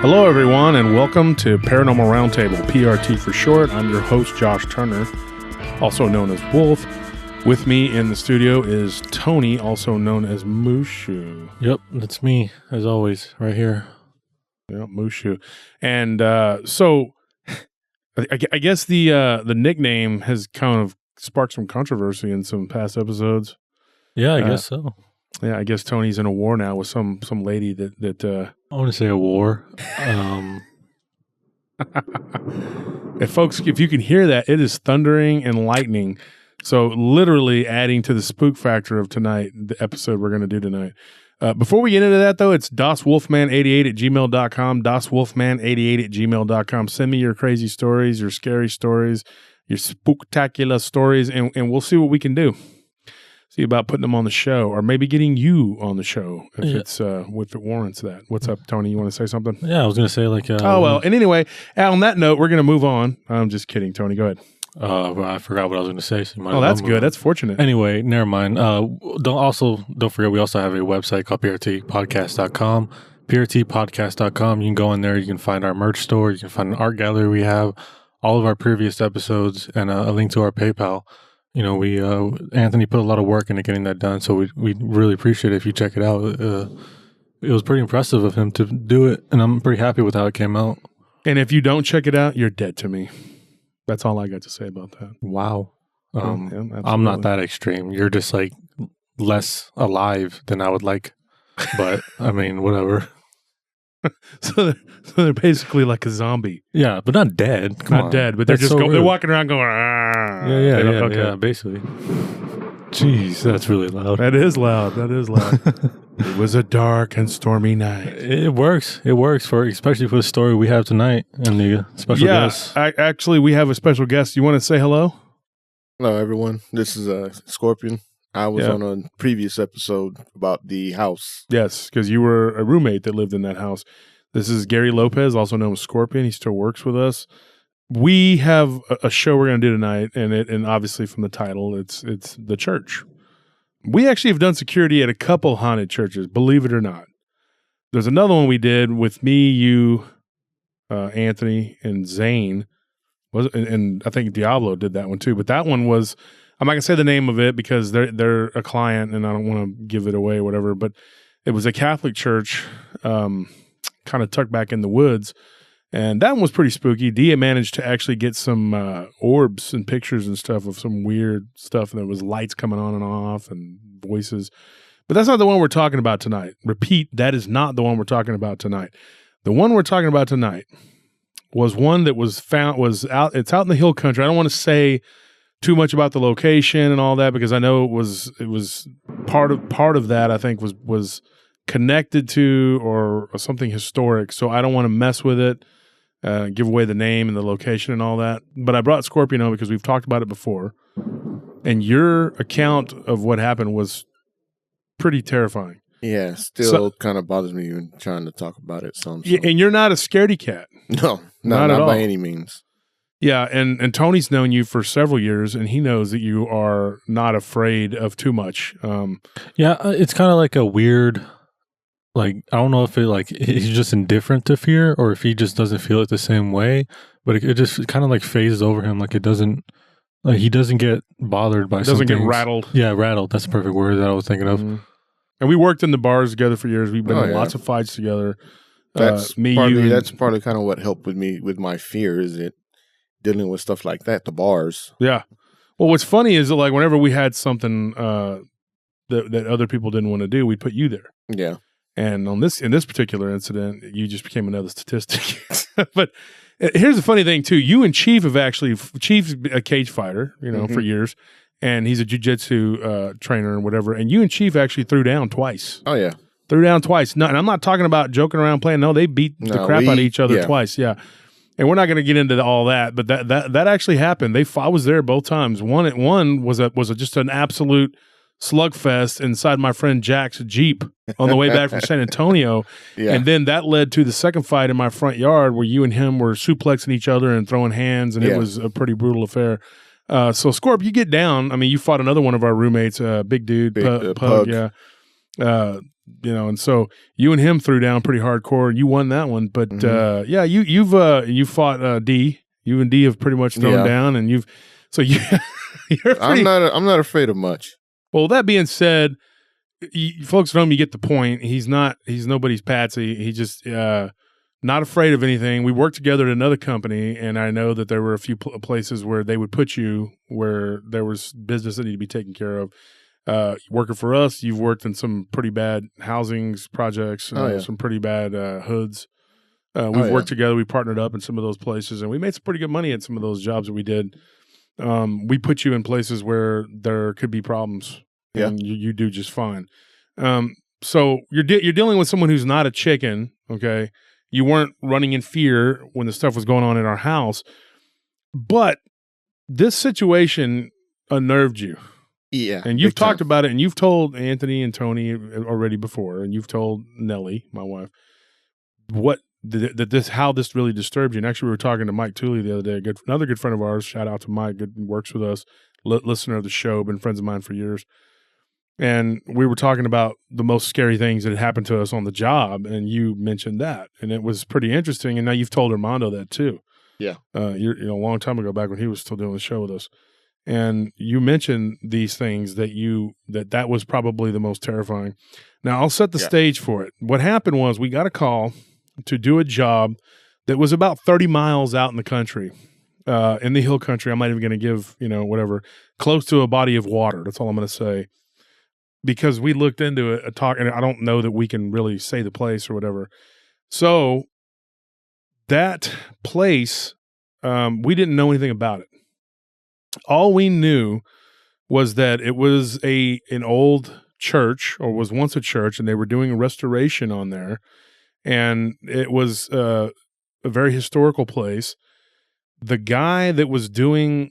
Hello, everyone, and welcome to Paranormal Roundtable, PRT for short. I'm your host, Josh Turner, also known as Wolf. With me in the studio is Tony, also known as Mushu. Yep, that's me, as always, right here. Yep, Mushu. And so I guess the nickname has kind of sparked some controversy in some past episodes. Yeah, I guess so. Yeah, I guess Tony's in a war now with some lady that I want to say a war. If folks, if you can hear that, it is thundering and lightning. So literally adding to the spook factor of tonight, the episode we're going to do tonight. Before we get into that, though, it's daswolfman88@gmail.com, daswolfman88@gmail.com. Send me your crazy stories, your scary stories, your spooktacular stories, and we'll see what we can do. See about putting them on the show, or maybe getting you on the show if if it warrants that. What's up, Tony? You want to say something? Yeah, I was going to say and anyway, on that note, we're going to move on. I'm just kidding, Tony. Go ahead. I forgot what I was going to say. So that's good. That's fortunate. Anyway, never mind. Don't forget, we also have a website called prtpodcast.com. prtpodcast.com. You can go in there. You can find our merch store. You can find an art gallery we have, all of our previous episodes, and a link to our PayPal. You know, we Anthony put a lot of work into getting that done, so we really appreciate it if you check it out. It was pretty impressive of him to do it, and I'm pretty happy with how it came out. And if you don't check it out, you're dead to me. That's all I got to say about that. Wow. I'm not that extreme. You're just like less alive than I would like, but I mean, whatever. So they're basically like a zombie. Yeah, but not dead. Not dead, but they're just they're walking around going, ah. Yeah, basically. Jeez, that's really loud. That is loud. It was a dark and stormy night. It works. It works especially for the story we have tonight and the special guest. Actually, we have a special guest. You want to say hello? Hello, everyone. This is Scorpion. I was on a previous episode about the house. Yes, because you were a roommate that lived in that house. This is Gary Lopez, also known as Scorpion. He still works with us. We have a show we're going to do tonight, and obviously from the title, it's the church. We actually have done security at a couple haunted churches, believe it or not. There's another one we did with me, you, Anthony, and Zane. And I think Diablo did that one too. But that one was, I'm not going to say the name of it because they're a client and I don't want to give it away or whatever. But it was a Catholic church, kind of tucked back in the woods. And that one was pretty spooky. Dia managed to actually get some orbs and pictures and stuff of some weird stuff. And there was lights coming on and off and voices. But that's not the one we're talking about tonight. Repeat, that is not the one we're talking about tonight. The one we're talking about tonight was one that was found, it's out in the hill country. I don't want to say too much about the location and all that because I know it was part of that I think was connected to or something historic. So I don't want to mess with it. Give away the name and the location and all that. But I brought Scorpion on because we've talked about it before. And your account of what happened was pretty terrifying. Yeah, still kind of bothers me even trying to talk about it. Yeah, and you're not a scaredy cat. No, not by any means. Yeah, and Tony's known you for several years, and he knows that you are not afraid of too much. It's kind of like a weird... Like, I don't know if he's just indifferent to fear or if he just doesn't feel it the same way, but it just kind of like phases over him. Like he doesn't get bothered by something. Doesn't get rattled. Yeah, rattled. That's the perfect word that I was thinking of. Mm-hmm. And we worked in the bars together for years. We've been in lots of fights together. That's partly kind of what helped with me with my fear is it dealing with stuff like that, the bars. Yeah. Well, what's funny is that like whenever we had something that other people didn't want to do, we'd put you there. Yeah. And in this particular incident, you just became another statistic. But here's the funny thing too: you and Chief's a cage fighter, for years, and he's a jiu-jitsu trainer and whatever. And you and Chief actually threw down twice. Oh yeah, threw down twice. No, and I'm not talking about joking around playing. No, they beat the crap out of each other twice. Yeah, and we're not going to get into all that, but that actually happened. I was there both times. One was just an absolute slugfest inside my friend Jack's Jeep on the way back from San Antonio. Yeah. And then that led to the second fight in my front yard where you and him were suplexing each other and throwing hands, and it was a pretty brutal affair. So Scorp, you get down. I mean, you fought another one of our roommates, big dude, Pug. Yeah. and so you and him threw down pretty hardcore. You won that one, but yeah, you've fought D. You and D have pretty much thrown down, and you're pretty, I'm not afraid of much. Well, that being said, folks at home, you get the point. He's nobody's patsy. He just not afraid of anything. We worked together at another company, and I know that there were a few places where they would put you where there was business that needed to be taken care of. Working for us, you've worked in some pretty bad housing projects, some pretty bad hoods. We've worked together. We partnered up in some of those places, and we made some pretty good money at some of those jobs that we did. We put you in places where there could be problems, and you do just fine. So you're dealing with someone who's not a chicken, okay? You weren't running in fear when the stuff was going on in our house, but this situation unnerved you. Yeah. And you've talked about it, and you've told Anthony and Tony already before, and you've told Nellie, my wife, how this really disturbed you. And actually, we were talking to Mike Tooley the other day, another good friend of ours. Shout out to Mike, works with us, listener of the show, been friends of mine for years. And we were talking about the most scary things that had happened to us on the job, and you mentioned that, and it was pretty interesting. And now you've told Armando that too. Yeah, a long time ago, back when he was still doing the show with us, and you mentioned these things that was probably the most terrifying. Now I'll set the stage for it. What happened was we got a call to do a job that was about 30 miles out in the country, in the hill country. I'm not even going to give whatever, close to a body of water. That's all I'm going to say. Because we looked into it, and I don't know that we can really say the place or whatever. So that place, we didn't know anything about it. All we knew was that it was an old church, or was once a church, and they were doing a restoration on there. And it was a very historical place. The guy that was doing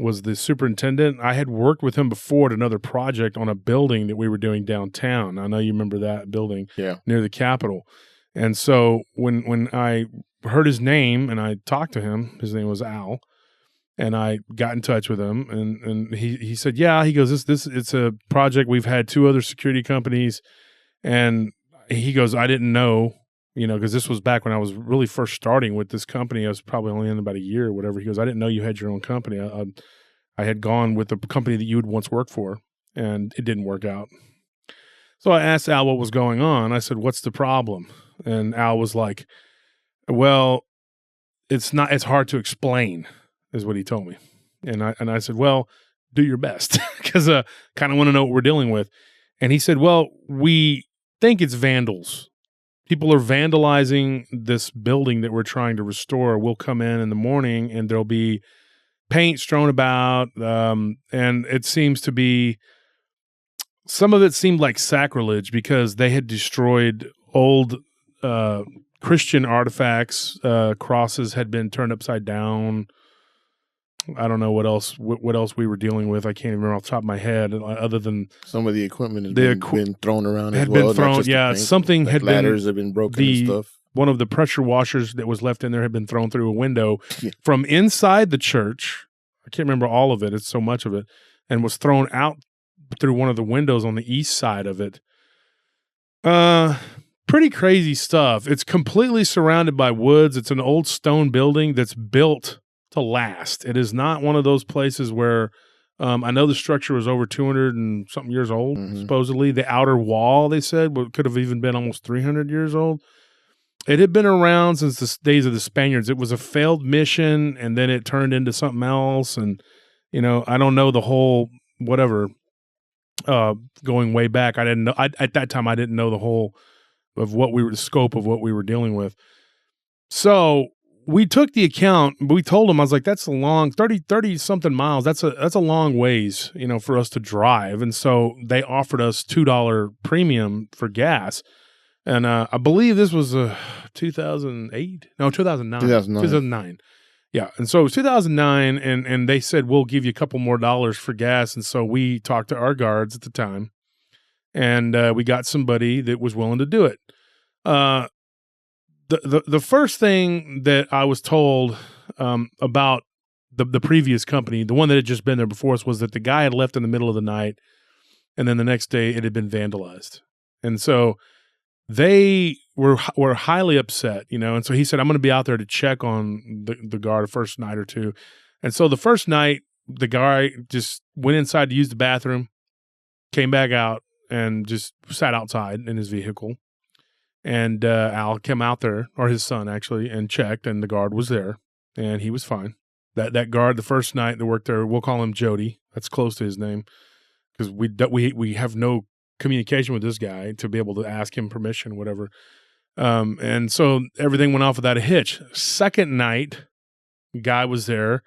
was the superintendent. I had worked with him before at another project on a building that we were doing downtown. I know you remember that building near the Capitol. And so when I heard his name and I talked to him, his name was Al, and I got in touch with him, and he said, yeah, he goes, this it's a project. We've had 2 other security companies, and he goes, I didn't know, because this was back when I was really first starting with this company. I was probably only in about a year or whatever. He goes, I didn't know you had your own company. I had gone with the company that you had once worked for, and it didn't work out. So I asked Al what was going on. I said, what's the problem? And Al was like, well, it's hard to explain, is what he told me. And I said, well, do your best, because I kind of want to know what we're dealing with. And he said, well, we think it's vandals. People are vandalizing this building that we're trying to restore. We'll come in the morning, and there'll be paint strewn about, and it seems to be, some of it seemed like sacrilege because they had destroyed old Christian artifacts. Crosses had been turned upside down. I don't know what else we were dealing with. I can't even remember off the top of my head, other than some of the equipment has been thrown around as well. Had been thrown, yeah. Something had been, ladders have been broken and stuff. One of the pressure washers that was left in there had been thrown through a window from inside the church. I can't remember all of it. It's so much of it, and was thrown out through one of the windows on the east side of it. Pretty crazy stuff. It's completely surrounded by woods. It's an old stone building that's built to last. It is not one of those places where I know the structure was over 200 and something years old, supposedly. The outer wall, they said, could have even been almost 300 years old. It had been around since the days of the Spaniards. It was a failed mission, and then it turned into something else. And, I don't know the whole whatever going way back. I didn't know. At that time, I didn't know the whole of the scope of what we were dealing with. So we took the account. We told them, I was like, that's a long 30 something miles. That's a long ways, for us to drive. And so they offered us $2 premium for gas. And I believe this was 2008. No, 2009. 2009. Yeah. And so it was 2009, and they said, we'll give you a couple more dollars for gas. And so we talked to our guards at the time, and we got somebody that was willing to do it. The first thing that I was told about the previous company, the one that had just been there before us, was that the guy had left in the middle of the night, and then the next day it had been vandalized. And so they were highly upset, and so he said, I'm going to be out there to check on the guard the first night or two. And so the first night, the guy just went inside to use the bathroom, came back out, and just sat outside in his vehicle. And Al came out there, or his son actually, and checked, and the guard was there, and he was fine. That guard, the first night that worked there, we'll call him Jody. That's close to his name, because we have no communication with this guy to be able to ask him permission, whatever. And so everything went off without a hitch. Second night, guy was there.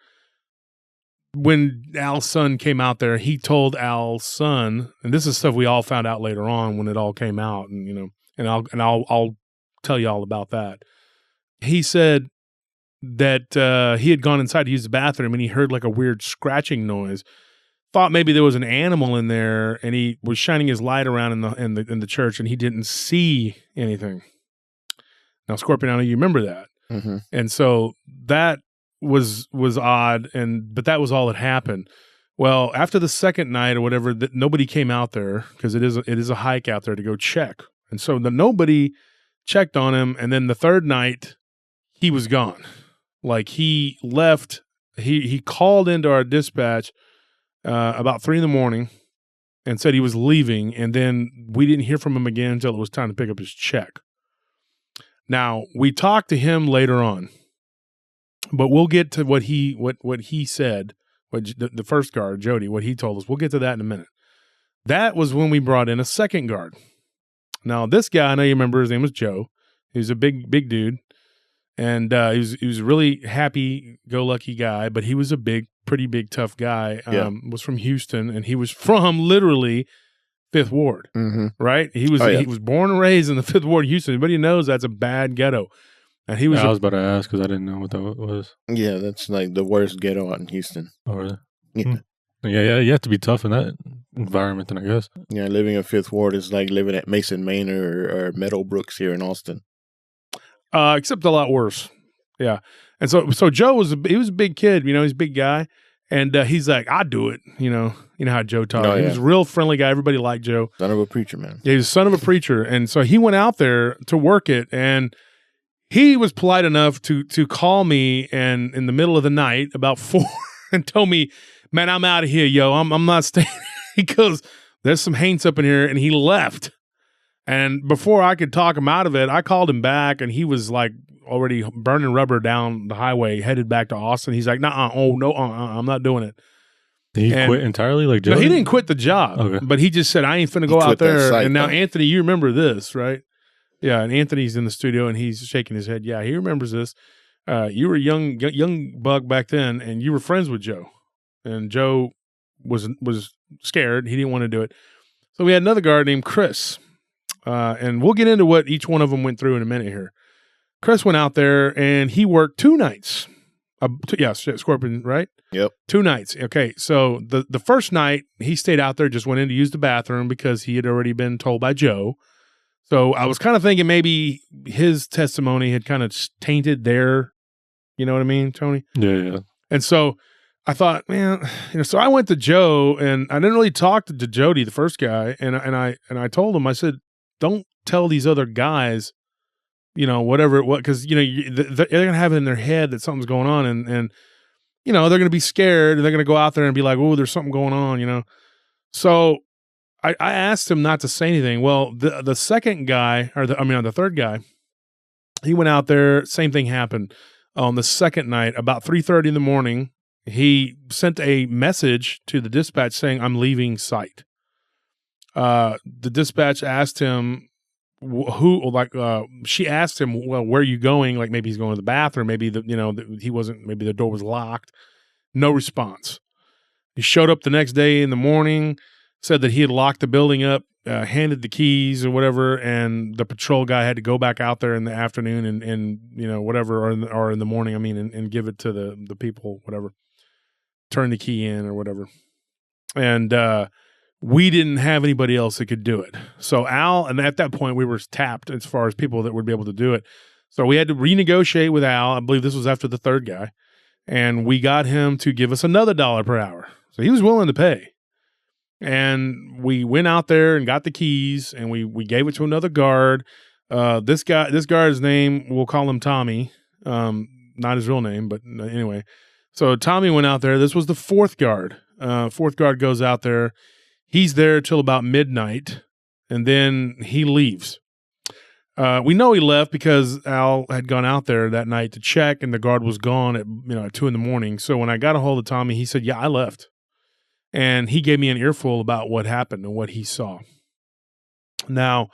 When Al's son came out there, he told Al's son, and this is stuff we all found out later on when it all came out, and I'll tell you all about that. He said that he had gone inside to use the bathroom and he heard like a weird scratching noise. Thought maybe there was an animal in there, and he was shining his light around in the church, and he didn't see anything. Now, Scorpion, I know you remember that, and so that was odd, but that was all that happened. Well, after the second night or whatever, that nobody came out there because it is a hike out there to go check, and so nobody checked on him. And then the third night, he was gone. Like he left. He called into our dispatch about 3 a.m. and said he was leaving, and then we didn't hear from him again until it was time to pick up his check. Now, we talked to him later on, but we'll get to what he said, the first guard, Jody, what he told us. We'll get to that in a minute. That was when we brought in a second guard. Now, this guy, I know you remember, his name was Joe. He was a big dude, and he was a really happy-go-lucky guy, but he was a pretty big, tough guy. Was from Houston, and he was from literally Fifth Ward, right? He was born and raised in the Fifth Ward, Houston. Anybody knows that's a bad ghetto. And he was. I was about to ask because I didn't know what that was. Yeah, that's like the worst ghetto out in Houston. Oh, really? Yeah. Yeah, you have to be tough in that environment, then I guess. Yeah, living in Fifth Ward is like living at Mason Manor or Meadowbrooks here in Austin. Except a lot worse. Yeah. And so Joe was a big kid, he's a big guy. And he's like, I do it. You know how Joe talks. He was a real friendly guy. Everybody liked Joe. Son of a preacher, man. Yeah, he was the son of a preacher. And so he went out there to work it. And he was polite enough to call me and in the middle of the night about 4 and told me, man, I'm out of here, yo. I'm not staying. He goes, there's some haints up in here. And he left. And before I could talk him out of it, I called him back, and he was like already burning rubber down the highway, headed back to Austin. He's like, I'm not doing it. Did he quit entirely? Like Joe? No, he didn't quit the job, but he just said, I ain't finna go out there. And now, Anthony, you remember this, right? Yeah, and Anthony's in the studio, and he's shaking his head. Yeah, he remembers this. You were a young buck back then, and you were friends with Joe. And Joe was scared. He didn't want to do it. So we had another guard named Chris. And we'll get into what each one of them went through in a minute here. Chris went out there and he worked 2 nights. Scorpion, right? Yep. 2 nights. Okay, so the first night he stayed out there, just went in to use the bathroom because he had already been told by Joe. So I was kind of thinking maybe his testimony had kind of tainted their, you know what I mean, Tony? Yeah. And so I thought, man, so I went to Joe, and I didn't really talk to Jody, the first guy, and I told him, I said, don't tell these other guys, whatever it was, because, they're going to have it in their head that something's going on, and they're going to be scared, and they're going to go out there and be like, oh, there's something going on, So I asked him not to say anything. Well, the second guy, the third guy, he went out there, same thing happened. On the second night, about 3:30 in the morning, he sent a message to the dispatch saying, I'm leaving site. The dispatch asked him she asked him, well, where are you going? Like maybe he's going to the bathroom. Maybe maybe the door was locked. No response. He showed up the next day in the morning, said that he had locked the building up, handed the keys or whatever. And the patrol guy had to go back out there in the afternoon and whatever, or in the morning, and give it to the people, whatever, turn the key in or whatever. And, we didn't have anybody else that could do it. So Al, and at that point we were tapped as far as people that would be able to do it. So we had to renegotiate with Al. I believe this was after the third guy. And we got him to give us another $1 per hour. So he was willing to pay. And we went out there and got the keys, and we gave it to another guard. This guard's name, we'll call him Tommy. Not his real name, but anyway. So Tommy went out there. This was the fourth guard. Fourth guard goes out there. He's there till about midnight, and then he leaves. We know he left because Al had gone out there that night to check, and the guard was gone at 2 a.m. So when I got a hold of Tommy, he said, "Yeah, I left," and he gave me an earful about what happened and what he saw. Now,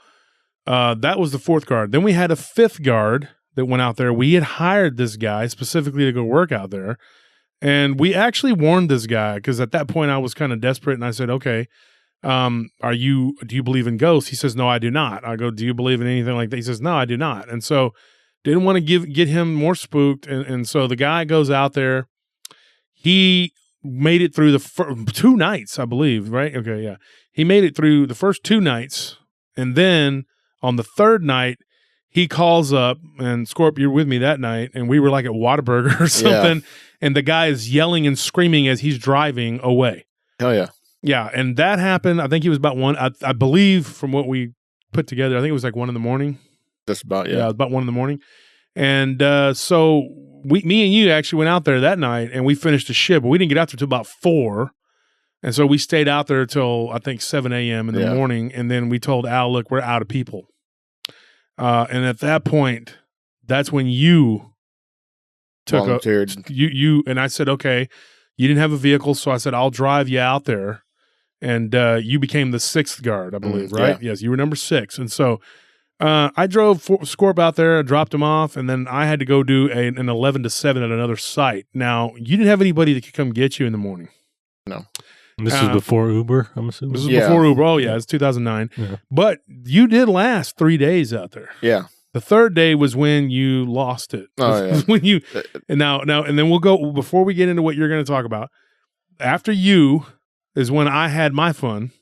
that was the fourth guard. Then we had a fifth guard that went out there. We had hired this guy specifically to go work out there. And we actually warned this guy because at that point I was kind of desperate, and I said, "Okay, do you believe in ghosts?" He says, "No, I do not." I go, "Do you believe in anything like that?" He says, "No, I do not." And so didn't want to get him more spooked. And so the guy goes out there. He made it through the 2 nights, I believe, right? Okay, yeah. He made it through the first 2 nights. And then on the third night, he calls up, and Scorp, you're with me that night, and we were like at Whataburger or something, and the guy is yelling and screaming as he's driving away. Hell yeah. Yeah, and that happened, I think he was about 1, I believe from what we put together, I think it was like 1 in. Just about, Yeah, about 1 in. And so me and you actually went out there that night, and we finished the shift, but we didn't get out there till about 4. And so we stayed out there till, I think, 7 a.m. in the morning, and then we told Al, "Look, we're out of people." And at that point, that's when you took volunteered. You and I said, "Okay, you didn't have a vehicle," so I said, "I'll drive you out there." And you became the 6th guard, I believe, right? Yeah. Yes, you were number 6. And so I drove Scorp out there, dropped him off, and then I had to go do an 11 to 7 at another site. Now, you didn't have anybody that could come get you in the morning. No. And this was before Uber, I'm assuming? This was before Uber. Oh, yeah, it's 2009. Yeah. But you did last 3 days out there. Yeah. The third day was when you lost it. Oh, yeah. When you, and then we'll go, before we get into what you're going to talk about, after you is when I had my fun.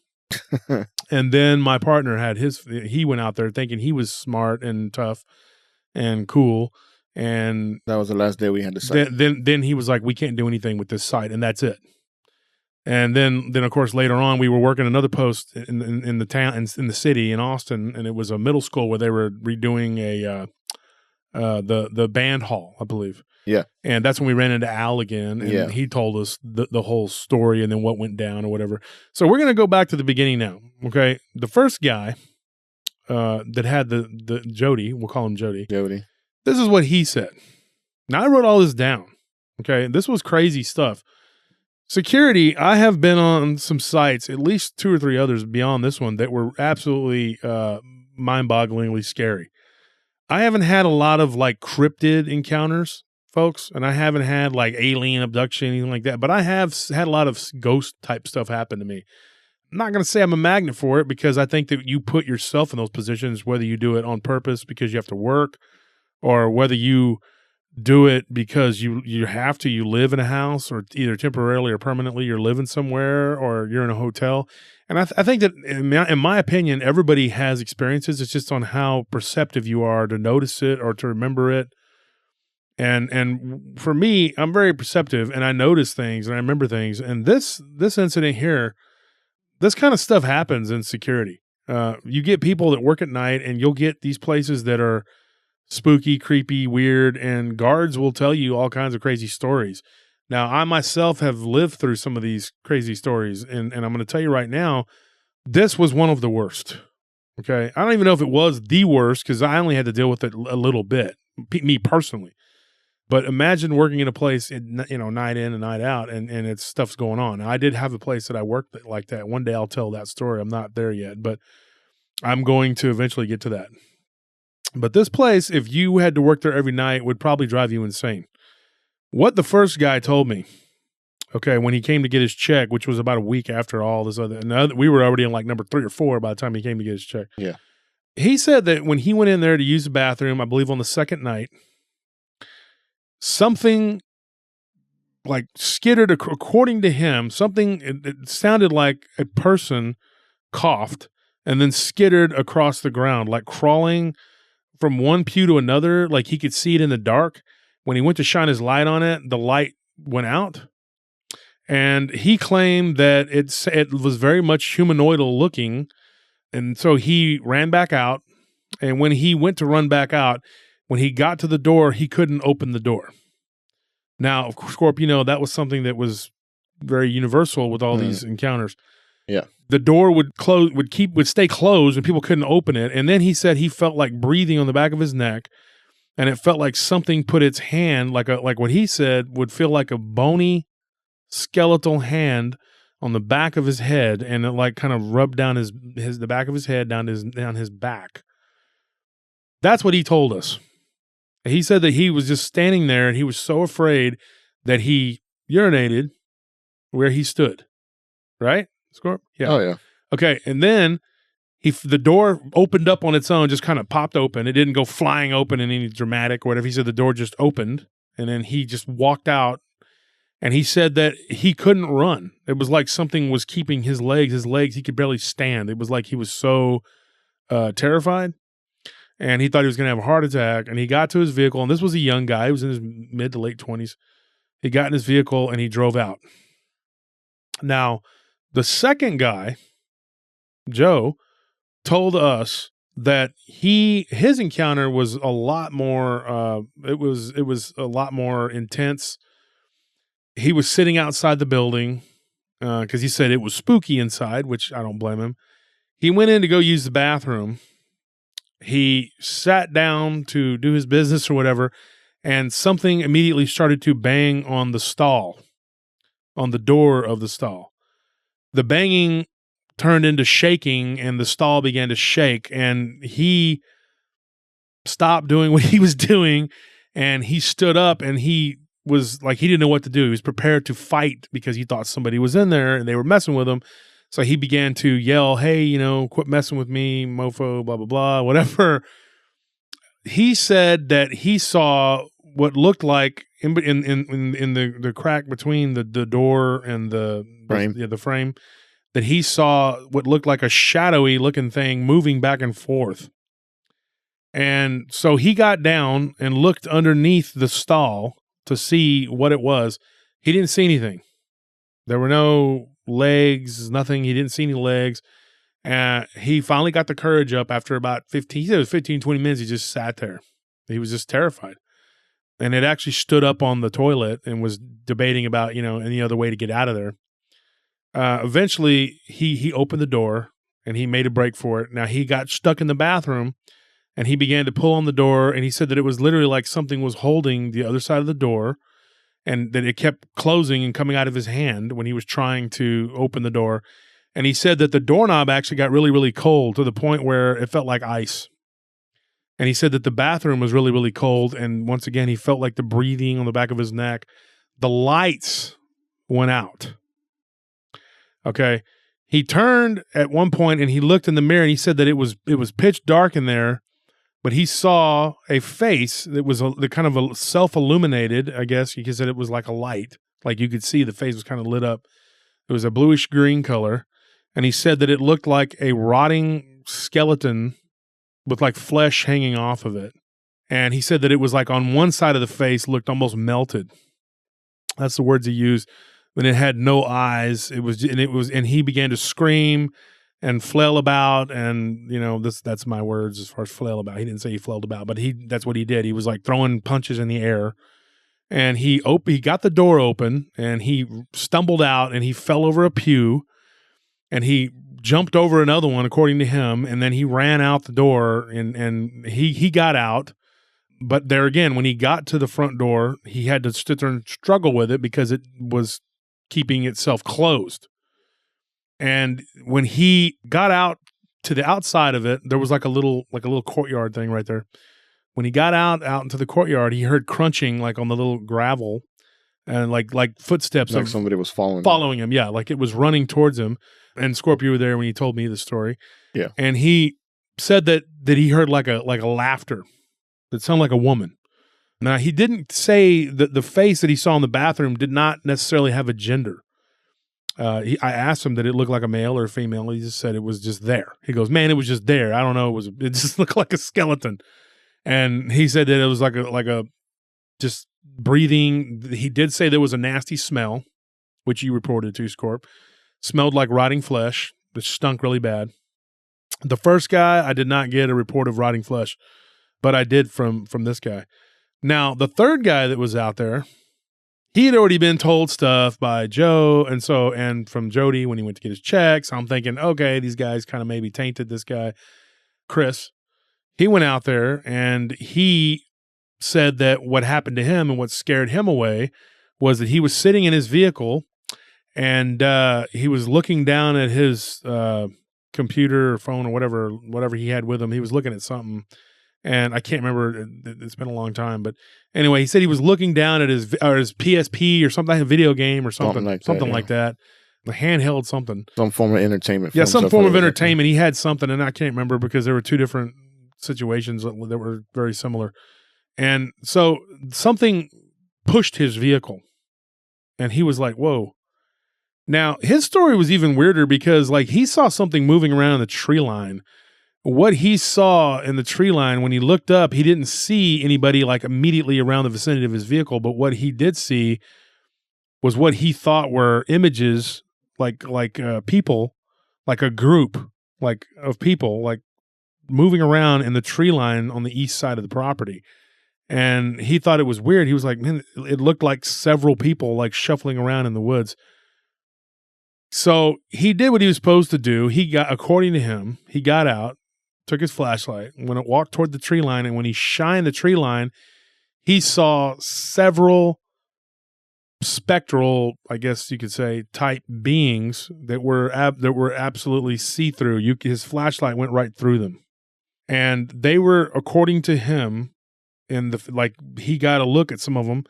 And then my partner had he went out there thinking he was smart and tough and cool. And that was the last day we had to site. Then he was like, "We can't do anything with this site," and that's it. And then of course later on we were working another post in the town in the city in Austin, and it was a middle school where they were redoing the band hall, I believe. Yeah. And that's when we ran into Al again, and he told us the whole story and then what went down or whatever. So we're gonna go back to the beginning now. Okay, the first guy that had the Jody, we'll call him Jody. This is what he said. Now I wrote all this down. Okay, this was crazy stuff. Security, I have been on some sites, at least 2 or 3 others beyond this one, that were absolutely mind-bogglingly scary. I haven't had a lot of like cryptid encounters, folks, and I haven't had like alien abduction, anything like that, but I have had a lot of ghost type stuff happen to me. I'm not going to say I'm a magnet for it, because I think that you put yourself in those positions, whether you do it on purpose because you have to work, or whether you do it because you have to, you live in a house, or either temporarily or permanently you're living somewhere, or you're in a hotel. And I think that in my opinion, everybody has experiences. It's just on how perceptive you are to notice it or to remember it. And for me, I'm very perceptive, and I notice things and I remember things. And this incident here, this kind of stuff happens in security. You get people that work at night, and you'll get these places that are spooky, creepy, weird, and guards will tell you all kinds of crazy stories. Now, I myself have lived through some of these crazy stories, and I'm going to tell you right now, this was one of the worst. Okay? I don't even know if it was the worst, because I only had to deal with it a little bit, me personally. But imagine working in a place, night in and night out, and it's stuff's going on. Now, I did have a place that I worked at like that. One day I'll tell that story. I'm not there yet, but I'm going to eventually get to that. But this place, if you had to work there every night, would probably drive you insane. What the first guy told me, okay, when he came to get his check, which was about a week after all this other, and we were already in like number 3 or 4 by the time he came to get his check. Yeah. He said that when he went in there to use the bathroom, I believe on the second night, something like skittered, according to him, it sounded like a person coughed and then skittered across the ground, like crawling from one pew to another, like he could see it in the dark. When he went to shine his light on it, the light went out. And he claimed that it was very much humanoidal looking. And so he ran back out. And when he went to run back out, when he got to the door, he couldn't open the door. Now, of course, that was something that was very universal with all these encounters. Yeah. The door would stay closed and people couldn't open it. And then he said he felt like breathing on the back of his neck, and it felt like something put its hand, like what he said would feel like a bony skeletal hand on the back of his head, and it like kind of rubbed down the back of his head down his back. That's what he told us. He said that he was just standing there and he was so afraid that he urinated where he stood. Right? Scorp? Yeah. Oh, yeah. Okay. And then the door opened up on its own, just kind of popped open. It didn't go flying open in any dramatic or whatever. He said the door just opened, and then he just walked out, and he said that he couldn't run. It was like something was keeping his legs. His legs, he could barely stand. It was like he was so terrified. And he thought he was going to have a heart attack. And he got to his vehicle. And this was a young guy. He was in his mid to late 20s. He got in his vehicle and he drove out. Now, the second guy, Joe, told us that his encounter was a lot more, it was a lot more intense. He was sitting outside the building because he said it was spooky inside, which I don't blame him. He went in to go use the bathroom. He sat down to do his business or whatever, and something immediately started to bang on the stall, on the door of the stall. The banging turned into shaking, and the stall began to shake, and he stopped doing what he was doing, and he stood up, and he was like, he didn't know what to do. He was prepared to fight because he thought somebody was in there and they were messing with him. So he began to yell, "Hey, quit messing with me, mofo, blah, blah, blah," whatever. He said that he saw what looked like in the crack between the door and the frame. The frame, that he saw what looked like a shadowy looking thing moving back and forth. And so he got down and looked underneath the stall to see what it was. He didn't see anything. There were no legs, nothing. He didn't see any legs. He finally got the courage up after about 15, 20 minutes. He just sat there. He was just terrified. And it actually stood up on the toilet and was debating about, any other way to get out of there. Eventually, he opened the door and he made a break for it. Now, he got stuck in the bathroom and he began to pull on the door. And he said that it was literally like something was holding the other side of the door, and that it kept closing and coming out of his hand when he was trying to open the door. And he said that the doorknob actually got really, really cold to the point where it felt like ice. And he said that the bathroom was really, really cold. And once again, he felt like the breathing on the back of his neck. The lights went out. Okay. He turned at one point and he looked in the mirror, and he said that it was pitch dark in there, but he saw a face that was the kind of a self-illuminated, I guess you could say. It was like a light. Like you could see the face was kind of lit up. It was a bluish green color. And he said that it looked like a rotting skeleton with like flesh hanging off of it. And he said that it was like on one side of the face looked almost melted. That's the words he used. But it had no eyes. And he began to scream and flail about, and that's my words as far as flail about. He didn't say he flailed about, but that's what he did. He was like throwing punches in the air, and he got the door open, and he stumbled out, and he fell over a pew, and he jumped over another one, according to him, and then he ran out the door, and he got out. But there again, when he got to the front door, he had to sit there and struggle with it because it was keeping itself closed. And when he got out to the outside of it, there was like a little courtyard thing right there. When he got out into the courtyard, he heard crunching like on the little gravel, and like footsteps. Like somebody was following him. Yeah, like it was running towards him. And Scorpio were there when he told me the story. Yeah. And he said that he heard like a laughter that sounded like a woman. Now, he didn't say that the face that he saw in the bathroom did not necessarily have a gender. I asked him did it look like a male or a female. He just said it was just there. He goes, "Man, it was just there. I don't know. It just looked like a skeleton." And he said that it was like a just breathing. He did say there was a nasty smell which you reported to, Scorp. Smelled like rotting flesh. It stunk really bad. The first guy, I did not get a report of rotting flesh, but I did from this guy. Now, the third guy that was out there, he had already been told stuff by Joe and from Jody when he went to get his checks. I'm thinking, okay, these guys kind of maybe tainted this guy, Chris. He went out there and he said that what happened to him and what scared him away was that he was sitting in his vehicle and he was looking down at his computer or phone or whatever he had with him. He was looking at something, and I can't remember. It's been a long time, but anyway, he said he was looking down at his PSP or something, a video game or something like that. A handheld something. Some form of entertainment. Yeah, some form of entertainment. He had something, and I can't remember because there were two different situations that were very similar. And so something pushed his vehicle, and he was like, whoa. Now, his story was even weirder because, like, he saw something moving around in the tree line. What he saw in the tree line, when he looked up, he didn't see anybody, like, immediately around the vicinity of his vehicle. But what he did see was what he thought were images, like people, like a group, like, of people, like, moving around in the tree line on the east side of the property. And he thought it was weird. He was like, man, it looked like several people, like, shuffling around in the woods. So he did what he was supposed to do. According to him, he got out, took his flashlight, walked toward the tree line, and when he shined the tree line, he saw several spectral, I guess you could say, type beings that were absolutely see-through. His flashlight went right through them, and they were, according to him, he got a look at some of them.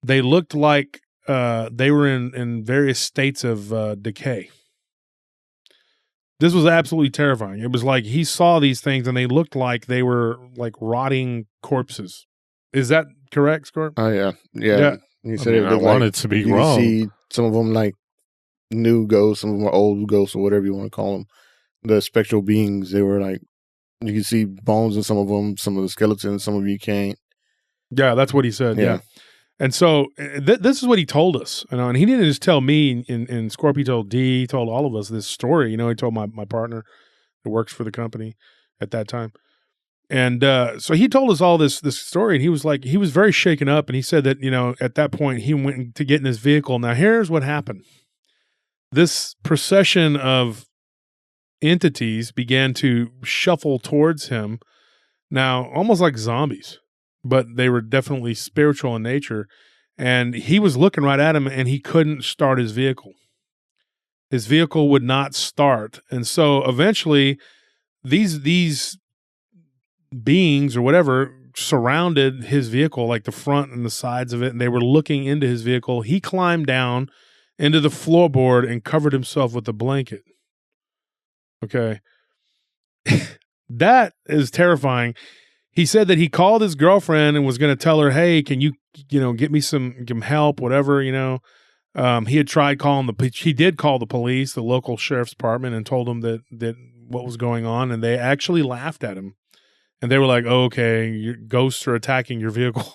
They looked like they were in various states of decay. This was absolutely terrifying. It was like he saw these things and they looked like they were like rotting corpses. Is that correct, Scorp? Oh, yeah. He said I wanted to be wrong. You see some of them like new ghosts, some of them are old ghosts or whatever you want to call them. The spectral beings, they were like, you can see bones in some of them, some of the skeletons, some of them you can't. Yeah, that's what he said. Yeah. And so this is what he told us, and he didn't just tell me. In Scorp, he told D, he told all of us this story. He told my partner who works for the company at that time, and so he told us all this story. And he was very shaken up, and he said that at that point he went to get in his vehicle. Now here's what happened: this procession of entities began to shuffle towards him. Now, almost like zombies. But they were definitely spiritual in nature. And he was looking right at him, and he couldn't start his vehicle. His vehicle would not start. And so eventually these beings or whatever surrounded his vehicle, like the front and the sides of it, and they were looking into his vehicle. He climbed down into the floorboard and covered himself with a blanket. Okay. That is terrifying. He said that he called his girlfriend and was going to tell her, hey, can you get me some help, whatever, he had tried calling he did call the police, the local sheriff's department, and told them that what was going on. And they actually laughed at him. And they were like, oh, okay, your ghosts are attacking your vehicle,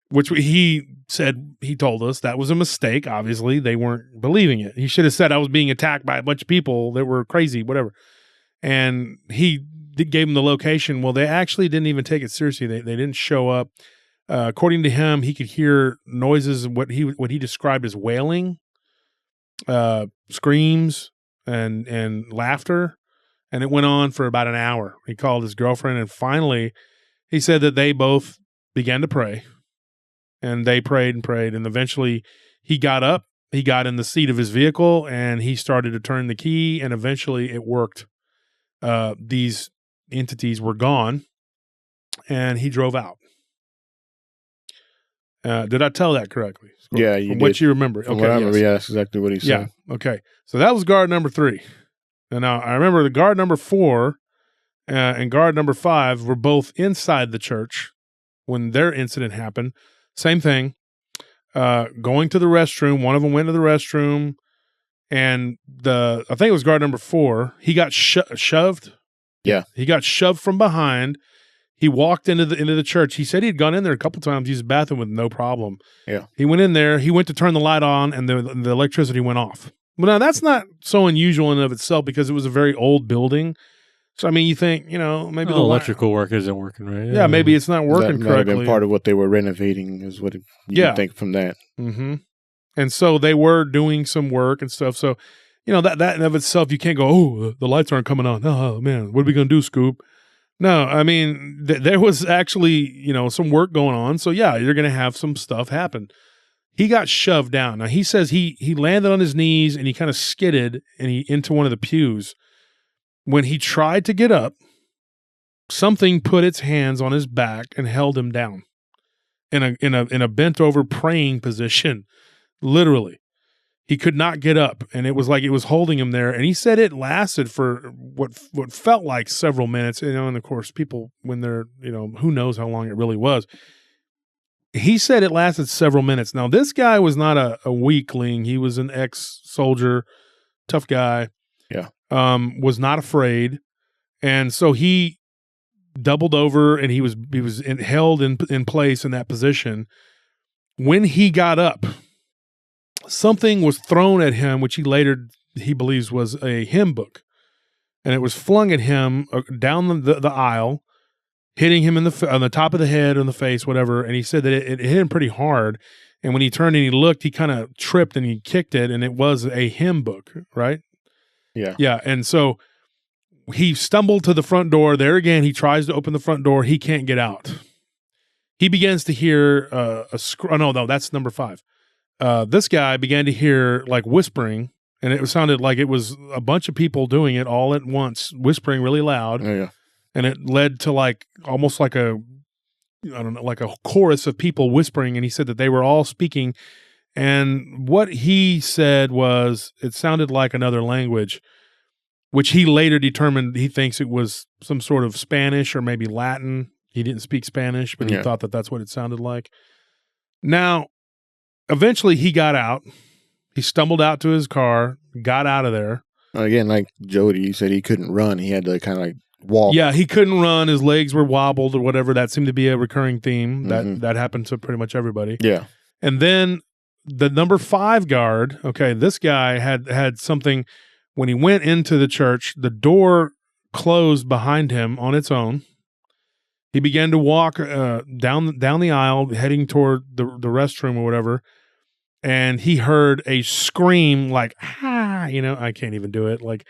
which he told us that was a mistake. Obviously, they weren't believing it. He should have said I was being attacked by a bunch of people that were crazy, whatever. And he gave him the location. Well, they actually didn't even take it seriously. They didn't show up. According to him, he could hear noises, what he described as wailing, screams, and laughter. And it went on for about an hour. He called his girlfriend, and finally he said that they both began to pray. And they prayed and prayed, and eventually he got up, he got in the seat of his vehicle, and he started to turn the key, and eventually it worked. These entities were gone, and he drove out. Did I tell that correctly? Yeah, you did. What you remember? From what I remember, yeah, that's exactly what he said. Yeah, okay. So that was guard number 3. And now I remember the guard number 4 and guard number 5 were both inside the church when their incident happened. Same thing. Going to the restroom. One of them went to the restroom, and I think it was guard number 4. He got shoved. Yeah. He got shoved from behind. He walked into the church. He said he had gone in there a couple times, used the bathroom with no problem. Yeah. He went in there. He went to turn the light on, and the electricity went off. Well, now that's not so unusual in and of itself because it was a very old building. So I mean, you think maybe the electrical work isn't working right. Yeah, maybe it's not working that correctly. Might have been part of what they were renovating, is what you think from that. Mm-hmm. And so they were doing some work and stuff. So that in and of itself, you can't go, oh, the lights aren't coming on. Oh man, what are we gonna do, Scoop? No, I mean, there was actually, some work going on. So, yeah, you're going to have some stuff happen. He got shoved down. Now, he says he landed on his knees and he kind of skidded into one of the pews. When he tried to get up, something put its hands on his back and held him down in a bent over praying position, literally. He could not get up, and it was like it was holding him there. And he said it lasted for what felt like several minutes. And of course, people, when they're, who knows how long it really was. He said it lasted several minutes. Now, this guy was not a weakling. He was an ex-soldier, tough guy. Yeah. Was not afraid. And so he doubled over, and he was held in place in that position. When he got up, something was thrown at him, which he believes was a hymn book, and it was flung at him down the aisle, hitting him on the top of the head, on the face, whatever. And he said that it hit him pretty hard. And when he turned and he looked, he kind of tripped and he kicked it, and it was a hymn book, right? Yeah, yeah. And so he stumbled to the front door. There again, he tries to open the front door. He can't get out. He begins to hear no, that's number 5. This guy began to hear like whispering, and it sounded like it was a bunch of people doing it all at once, whispering really loud. Oh, yeah. And it led to almost like a chorus of people whispering. And he said that they were all speaking. And what he said was, it sounded like another language, which he later determined he thinks it was some sort of Spanish or maybe Latin. He didn't speak Spanish, but he thought that that's what it sounded like. Now, eventually, he got out. He stumbled out to his car, got out of there. Again, like Jody, he said he couldn't run. He had to kind of walk. Yeah, he couldn't run. His legs were wobbled or whatever. That seemed to be a recurring theme. That happened to pretty much everybody. Yeah. And then the number 5 guard, this guy had something. When he went into the church, the door closed behind him on its own. He began to walk down the aisle, heading toward the restroom or whatever, and he heard a scream like, I can't even do it, like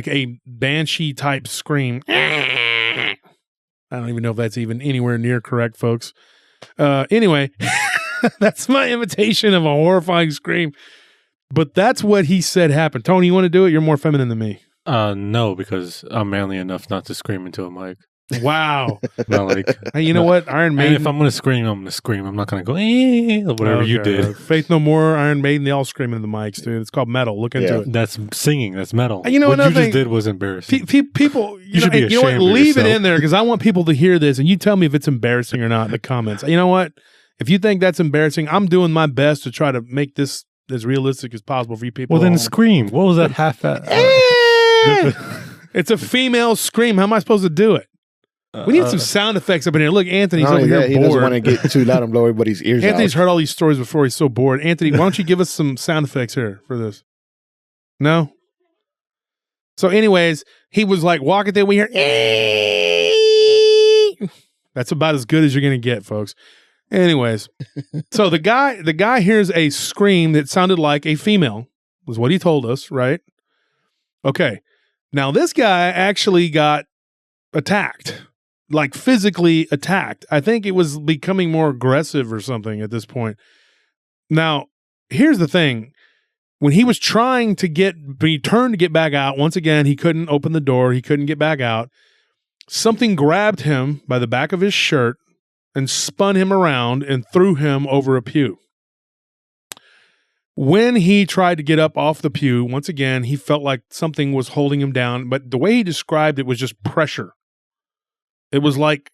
a banshee type scream. I don't even know if that's even anywhere near correct, folks. Anyway, that's my imitation of a horrifying scream. But that's what he said happened. Tony, you want to do it? You're more feminine than me. No, because I'm manly enough not to scream into a mic. Wow. Not like, hey, you know what? Iron Maiden. And if I'm going to scream, I'm going to scream. I'm not going to go, whatever you did. Faith No More, Iron Maiden, they all scream into the mics, dude. It's called metal. Look into it. That's singing. That's metal. You know, what you just did was embarrassing. People, you should be ashamed you know what? of Leave yourself. it in there because I want people to hear this, and you tell me if it's embarrassing or not in the comments. You know what? If you think that's embarrassing, I'm doing my best to try to make this as realistic as possible for you people. Well, then scream. What was that half at? It's a female scream. How am I supposed to do it? We need some sound effects up in here. Look, Anthony's over here he bored. doesn't want to get too loud and blow everybody's ears Anthony's out. heard all these stories before. He's so bored. Anthony, why don't you give us some sound effects here for this? No? So anyways, he was like walking there. We hear, that's about as good as you're going to get, folks. Anyways, so the guy hears a scream that sounded like a female, was what he told us, right? Okay. Now this guy actually got attacked. Like physically attacked. I think it was becoming more aggressive or something at this point. Now, here's the thing. When he was trying to he turned to get back out, once again, he couldn't open the door. He couldn't get back out. Something grabbed him by the back of his shirt and spun him around and threw him over a pew. When he tried to get up off the pew, once again, he felt like something was holding him down. But the way he described it was just pressure. It was like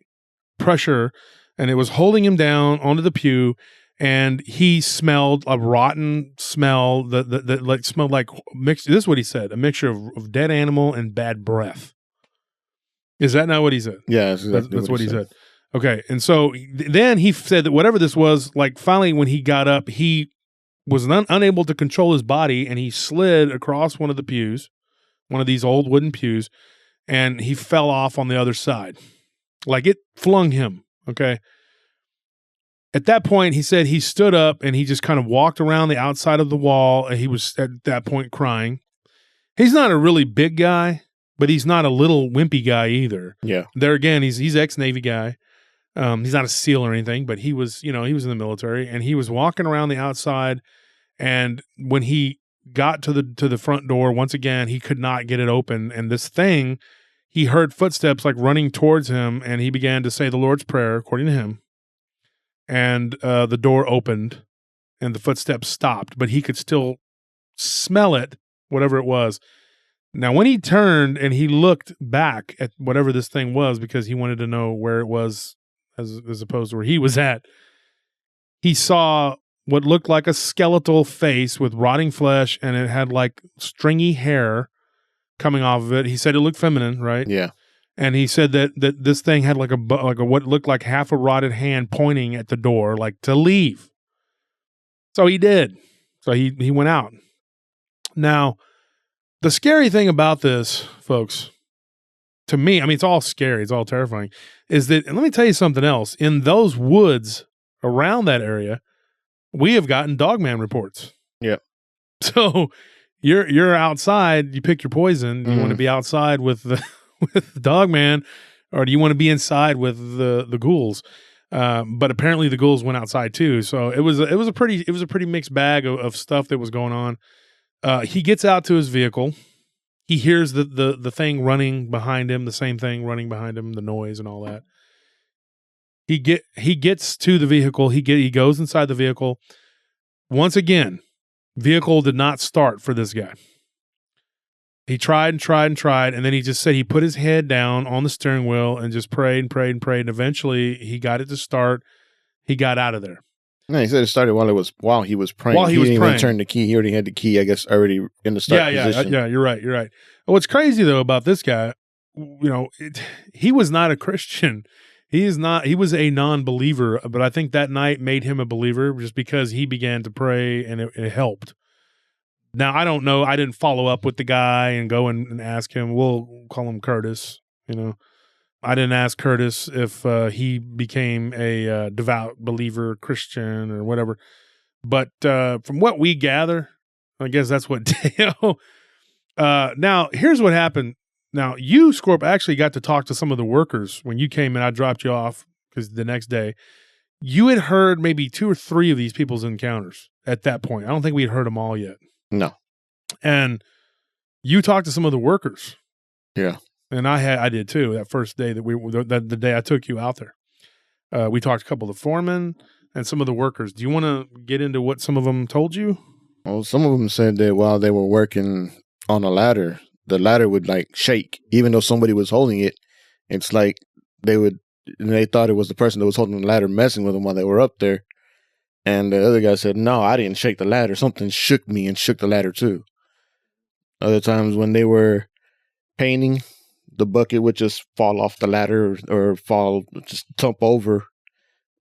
pressure, and it was holding him down onto the pew, and he smelled a rotten smell that like smelled like mixed. This is what he said: a mixture of dead animal and bad breath. Is that not what he said? Yeah, that's exactly That's what he said. Okay. And so then he said that whatever this was, like finally when he got up, he was unable to control his body and he slid across one of the pews, one of these old wooden pews, and he fell off on the other side. Like it flung him. Okay. At that point, he said he stood up and he just kind of walked around the outside of the wall, and he was at that point crying. He's not a really big guy, but he's not a little wimpy guy either. Yeah. There again, he's ex-Navy guy. He's not a SEAL or anything, but he was in the military, and he was walking around the outside. And when he got to the front door, once again, he could not get it open. And this thing, he heard footsteps like running towards him, and he began to say the Lord's Prayer, according to him. And the door opened, and the footsteps stopped, but he could still smell it, whatever it was. Now, when he turned and he looked back at whatever this thing was, because he wanted to know where it was as opposed to where he was at, he saw what looked like a skeletal face with rotting flesh, and it had like stringy hair coming off of it. He said it looked feminine, right? Yeah. And he said that this thing had like a what looked like half a rotted hand pointing at the door, like to leave. So he did. So he went out. Now, the scary thing about this, folks, to me, I mean, it's all scary, it's all terrifying, is that, and let me tell you something else. In those woods around that area, we have gotten dogman reports. Yeah. So you're outside, you pick your poison. You want to be outside with the dogman, or do you want to be inside with the ghouls? But apparently the ghouls went outside too. So it was a pretty mixed bag of stuff that was going on. He gets out to his vehicle. He hears the thing running behind him, the same thing running behind him, the noise and all that. He gets to the vehicle. He goes inside the vehicle. Once again, vehicle did not start for this guy. He tried and tried and tried, and then he just said he put his head down on the steering wheel and just prayed and prayed and prayed, and eventually he got it to start. He got out of there. No, he said it started while he was praying. While he was didn't praying. even turn the key. He already had the key, I guess, already in the start position. Yeah, you're right. What's crazy, though, about this guy, he was not a Christian. He was a non-believer, but I think that night made him a believer just because he began to pray, and it helped. Now, I don't know. I didn't follow up with the guy and go and ask him. We'll call him Curtis. I didn't ask Curtis if he became a devout believer, Christian, or whatever. But from what we gather, I guess that's what Deo. Now, here's what happened. Now, you, Scorp, actually got to talk to some of the workers when you came in. I dropped you off because the next day you had heard maybe 2 or 3 of these people's encounters at that point. I don't think we had heard them all yet. No. And you talked to some of the workers. Yeah. And I did too. That first day the day I took you out there, we talked to a couple of the foremen and some of the workers. Do you want to get into what some of them told you? Well, some of them said that while they were working on a ladder, the ladder would like shake, even though somebody was holding it. It's like they thought it was the person that was holding the ladder messing with them while they were up there. And the other guy said, "No, I didn't shake the ladder. Something shook me and shook the ladder too." Other times when they were painting, the bucket would just fall off the ladder or just tump over.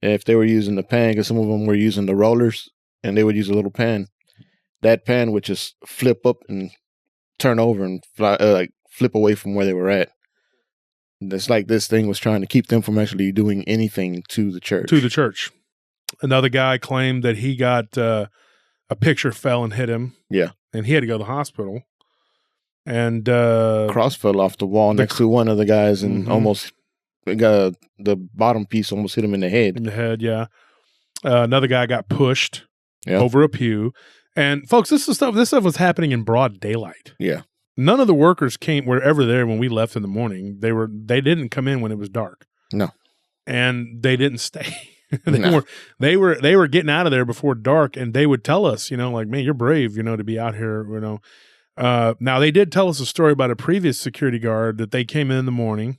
And if they were using the pan, because some of them were using the rollers, and they would use a little pan, that pan would just flip up and turn over and fly, flip away from where they were at. It's like this thing was trying to keep them from actually doing anything to the church. Another guy claimed that he got a picture fell and hit him. Yeah. And he had to go to the hospital. And cross fell off the wall next to one of the guys and almost got the bottom piece almost hit him in the head. In the head, yeah. Another guy got pushed over a pew. And folks, this stuff was happening in broad daylight. Yeah. None of the workers were ever there when we left in the morning. They didn't come in when it was dark. No. And they didn't stay. They were getting out of there before dark, and they would tell us, like, man, you're brave, to be out here, Now they did tell us a story about a previous security guard that they came in the morning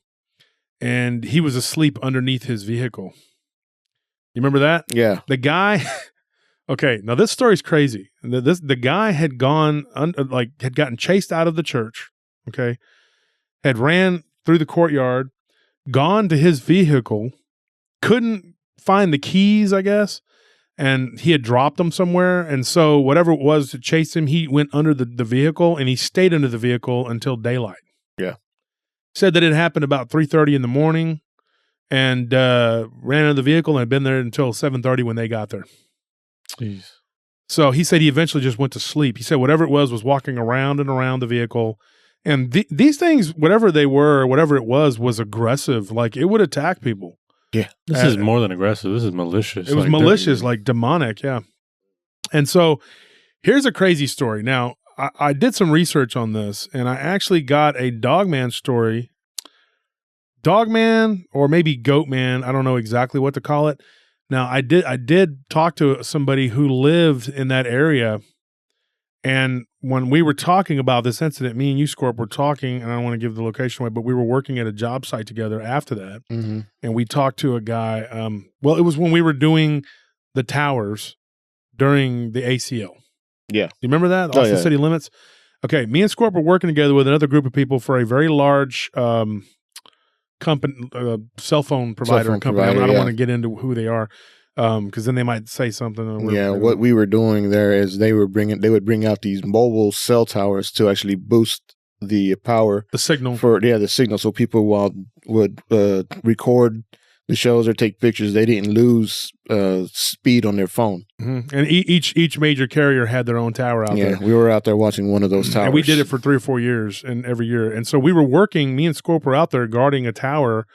and he was asleep underneath his vehicle. You remember that? Yeah. The guy, okay, now this story's crazy. The guy had gotten chased out of the church, okay, had ran through the courtyard, gone to his vehicle, couldn't find the keys, I guess, and he had dropped them somewhere. And so whatever it was to chase him, he went under the vehicle, and he stayed under the vehicle until daylight. Yeah. Said that it happened about 3:30 in the morning, and ran under the vehicle and had been there until 7:30 when they got there. Jeez. So he said he eventually just went to sleep. He said whatever it was walking around and around the vehicle. And these things, whatever they were, whatever it was aggressive. Like, it would attack people. Yeah. This is more than aggressive. This is malicious. It was malicious, like demonic, yeah. And so here's a crazy story. Now, I did some research on this, and I actually got a Dogman story. Dogman, or maybe Goatman, I don't know exactly what to call it. Now, I did talk to somebody who lived in that area, and when we were talking about this incident, me and you, Scorp, were talking, and I don't want to give the location away, but we were working at a job site together after that, and we talked to a guy. Well, it was when we were doing the towers during the ACL. Yeah. You remember that? Austin City Limits? Okay, me and Scorp were working together with another group of people for a very large company, cell phone provider company. I don't want to get into who they are, because then they might say something. What we were doing there is they would bring out these mobile cell towers to actually boost the power, the signal the signal, so people would record the shows or take pictures. They didn't lose speed on their phone. Mm-hmm. And each major carrier had their own tower out there. Yeah, we were out there watching one of those towers. And we did it for 3 or 4 years, and every year. And so we were working, me and Scorp were out there guarding a tower,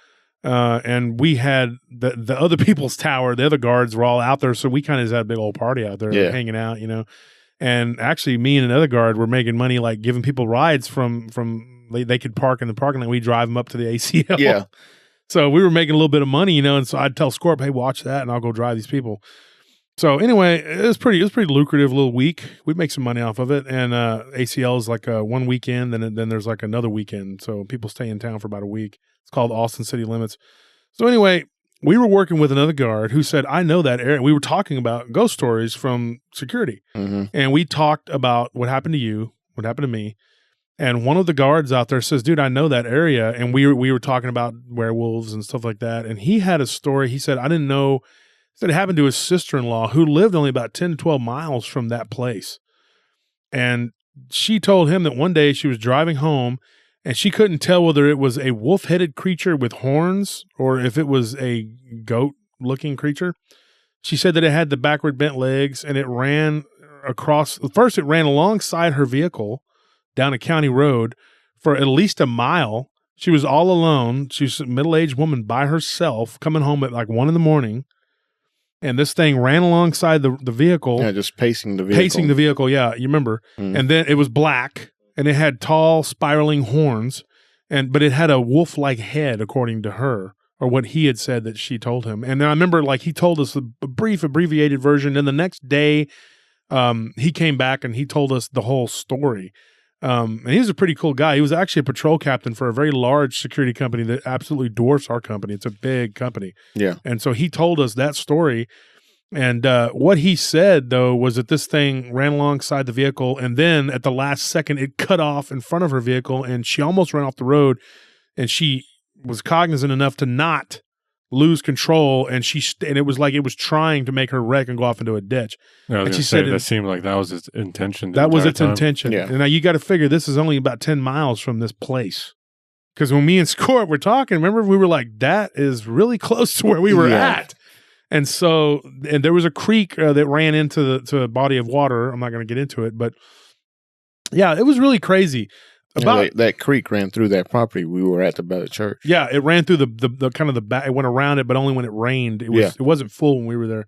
and we had the other people's tower, the other guards were all out there, so we kind of just had a big old party out there, hanging out, you know. And actually, me and another guard were making money, like giving people rides from they could park in the parking lot. We drive them up to the ACL. Yeah. So we were making a little bit of money, you know, and so I'd tell Scorp, hey, watch that, and I'll go drive these people. So anyway, it was pretty lucrative little week. We'd make some money off of it, and ACL is like 1 weekend, then there's like another weekend. So people stay in town for about a week. It's called Austin City Limits. So anyway, we were working with another guard who said, I know that area. We were talking about ghost stories from security, and we talked about what happened to you, what happened to me. And one of the guards out there says, dude, I know that area. And we were talking about werewolves and stuff like that. And he had a story. He said, I didn't know. He said it happened to his sister-in-law who lived only about 10 to 12 miles from that place. And she told him that one day she was driving home and she couldn't tell whether it was a wolf-headed creature with horns or if it was a goat-looking creature. She said that it had the backward bent legs and it ran across. First, it ran alongside her vehicle down a county road for at least a mile. She was all alone. She was a middle-aged woman by herself coming home at like 1 a.m. And this thing ran alongside the vehicle. Yeah, just pacing the vehicle. Pacing the vehicle, yeah, you remember. And then it was black, and it had tall, spiraling horns, but it had a wolf-like head, according to her, or what he had said that she told him. And then I remember, like, he told us a brief, abbreviated version. And the next day, he came back and he told us the whole story. And he was a pretty cool guy. He was actually a patrol captain for a very large security company that absolutely dwarfs our company. It's a big company. Yeah. And so he told us that story. And what he said, though, was that this thing ran alongside the vehicle. And then at the last second, it cut off in front of her vehicle. And she almost ran off the road. And she was cognizant enough to not lose control, and and it was like it was trying to make her wreck and go off into a ditch. And she said that seemed like that was its intention. That was its intention. Yeah. And now you got to figure this is only about 10 miles from this place. Because when me and Scorp were talking, remember, we were like, that is really close to where we were at. And so, and there was a creek that ran into a body of water. I'm not going to get into it, but yeah, it was really crazy. That creek ran through that property we were at by the church. Yeah, it ran through the kind of the back. It went around it, but only when it rained. It wasn't full when we were there.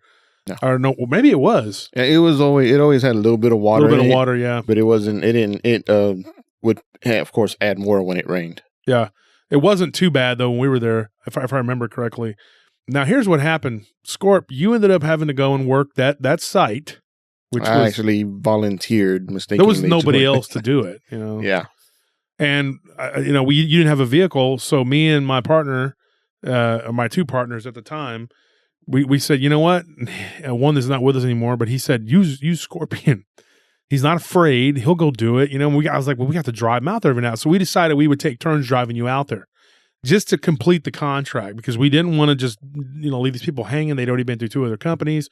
No. Or no, well, maybe it was. Yeah, it always had a little bit of water. A little bit of water, yeah. But it wasn't. It would of course add more when it rained. Yeah, it wasn't too bad though when we were there, if I remember correctly. Now here's what happened, Scorp. You ended up having to go and work that site, which I actually volunteered mistakenly. There was nobody else to do it, you know. Yeah. And, you didn't have a vehicle. So me and my partner, or my two partners at the time, we said, you know what? One is not with us anymore, but he said, use Scorpion. He's not afraid. He'll go do it. You know, I was like, well, we have to drive him out there every now. So we decided we would take turns driving you out there. just to complete the contract, because we didn't want to just, leave these people hanging. They'd already been through 2 other companies.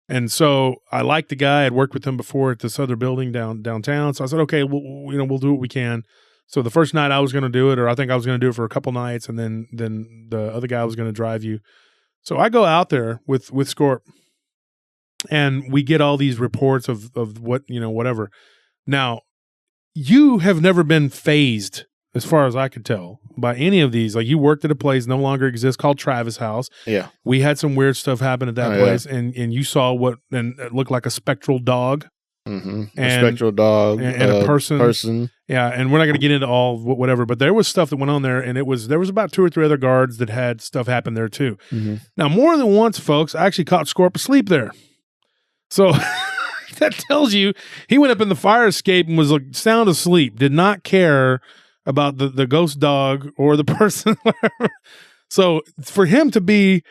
And so I liked the guy. I'd worked with him before at this other building downtown. So I said, okay, we'll do what we can. So the first night I was going to do it, or I think I was going to do it for a couple nights, and then the other guy was going to drive you. So I go out there with Scorp, and we get all these reports of what, whatever. Now, you have never been phased, as far as I could tell, by any of these. Like, you worked at a place no longer exists called Travis House. Yeah. We had some weird stuff happen at that place, and you saw and it looked like a spectral dog. Mm-hmm. A spectral dog. And a person. Yeah, and we're not going to get into all whatever, but there was stuff that went on there, and there was about 2 or 3 other guards that had stuff happen there too. Mm-hmm. Now, more than once, folks, I actually caught Scorp asleep there. So that tells you he went up in the fire escape and was sound asleep, did not care about the ghost dog or the person. So for him to be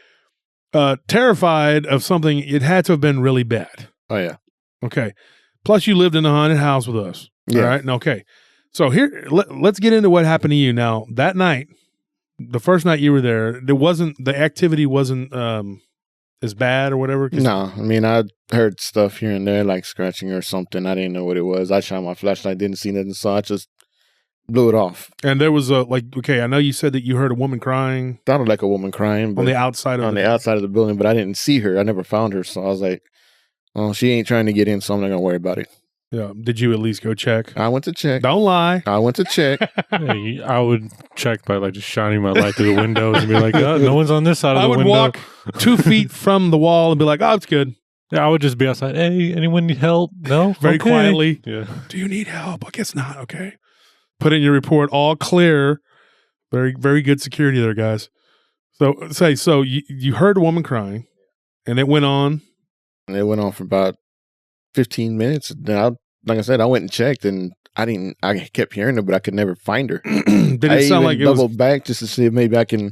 terrified of something, it had to have been really bad. Oh, yeah. Okay. Plus, you lived in a haunted house with us. Yeah. All right. And okay. So here, let's get into what happened to you. Now, that night, the first night you were there, the activity wasn't as bad or whatever? No. I mean, I heard stuff here and there, like scratching or something. I didn't know what it was. I shot my flashlight, didn't see nothing, so I just blew it off. And there was I know you said that you heard a woman crying. Sounded like a woman crying. But on the outside of the building, but I didn't see her. I never found her, so I was like, oh, she ain't trying to get in, so I'm not going to worry about it. Yeah. Did you at least go check? I went to check. Don't lie. I went to check. Yeah, I would check by just shining my light through the windows and be like, oh, no one's on this side of the window. I would walk 2 feet from the wall and be like, oh, it's good. Yeah, I would just be outside. Hey, anyone need help? No? Very quietly. Yeah. Do you need help? I guess not. Okay. Put in your report, all clear. Very, very good security there, guys. So you heard a woman crying, and it went on. And it went on for about 15 minutes. Then like I said, I went and checked, and I kept hearing her, but I could never find her. Did it sound like it was doubled back just to see if maybe I can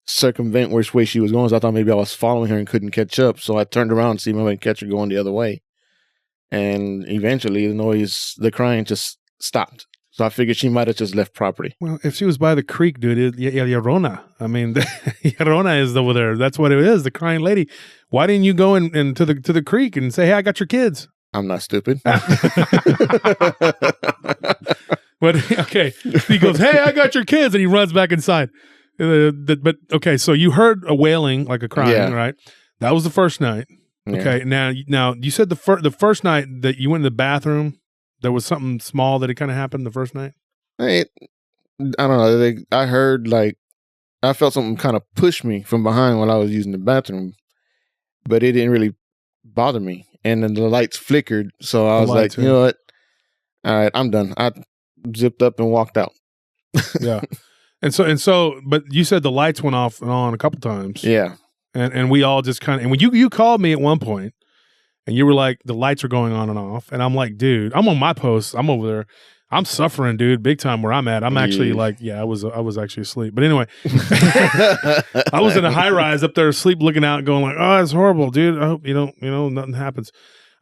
circumvent which way she was going. So I thought maybe I was following her and couldn't catch up. So I turned around to see if I could catch her going the other way. And eventually the crying just stopped. So I figured she might have just left property. Well, if she was by the creek, dude, Llorona. I mean, Llorona is over there. That's what it is, the crying lady. Why didn't you go to the creek and say, hey, I got your kids? I'm not stupid. But, okay. He goes, hey, I got your kids. And he runs back inside. But, okay, so you heard a wailing, like a crying, right? That was the first night. Yeah. Okay, now you said the first night that you went in the bathroom, there was something small that it kind of happened the first night? I don't know. I heard, I felt something kind of push me from behind while I was using the bathroom, but it didn't really bother me. And then the lights flickered, so I was like, you know what? All right, I'm done. I zipped up and walked out. Yeah. And so, but you said the lights went off and on a couple times. Yeah. And we all just kind of, and when you called me at one point, and you were like, the lights are going on and off. And I'm like, dude, I'm on my post. I'm over there. I'm suffering, dude, big time where I'm at. I'm actually I was actually asleep. But anyway, I was in a high rise up there asleep, looking out, going like, oh, it's horrible, dude. I hope nothing happens.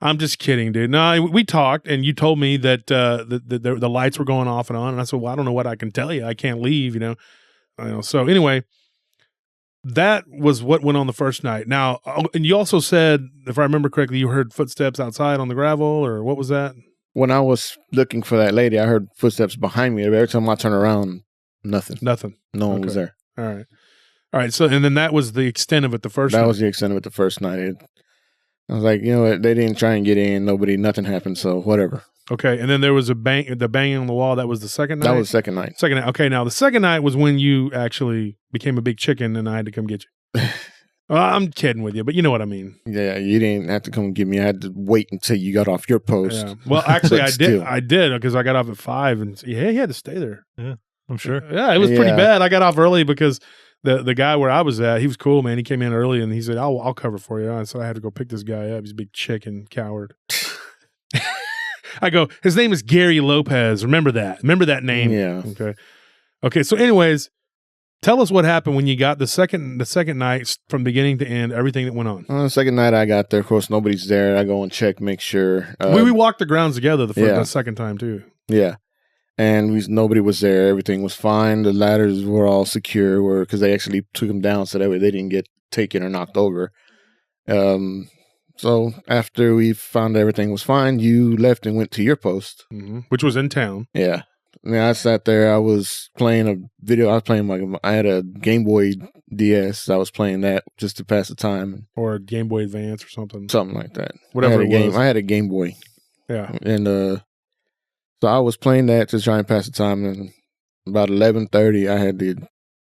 I'm just kidding, dude. No, we talked, and you told me that the lights were going off and on. And I said, well, I don't know what I can tell you. I can't leave, So anyway, that was what went on the first night. Now, and you also said, if I remember correctly, you heard footsteps outside on the gravel, or what was that? When I was looking for that lady, I heard footsteps behind me. Every time I turn around, nothing. No one was there. All right. So, and then that was the extent of it the first night? That was the extent of it the first night. I was like, you know what? They didn't try and get in. Nothing happened, so whatever. Okay, and then there was the banging on the wall. That was the second night? That was the second night. Second night. Okay, now the second night was when you actually became a big chicken and I had to come get you. I'm kidding with you, but you know what I mean. Yeah, you didn't have to come get me. I had to wait until you got off your post. Yeah. Well, actually, I did because I got off at 5, and he had to stay there. Yeah, I'm sure. Yeah, it was pretty bad. I got off early because the guy where I was at, he was cool, man. He came in early and he said, I'll cover for you. So I had to go pick this guy up. He's a big chicken coward. I go, his name is Gary Lopez. Remember that name. Yeah. Okay. So anyways, tell us what happened when you got the second night from beginning to end, everything that went on. The second night I got there, of course, nobody's there. I go and check, make sure. We walked the grounds together the second time too. Yeah. and nobody was there. Everything was fine. The ladders were all secure, because they actually took them down so that way they didn't get taken or knocked over. So after we found everything was fine, you left and went to your post, which was in town. Yeah. I sat there. I was playing a video. I was playing I had a Game Boy DS. I was playing that just to pass the time, or a Game Boy Advance or something like that. Whatever it was. I had a Game Boy. Yeah, and so I was playing that to try and pass the time. And about 11:30, I had to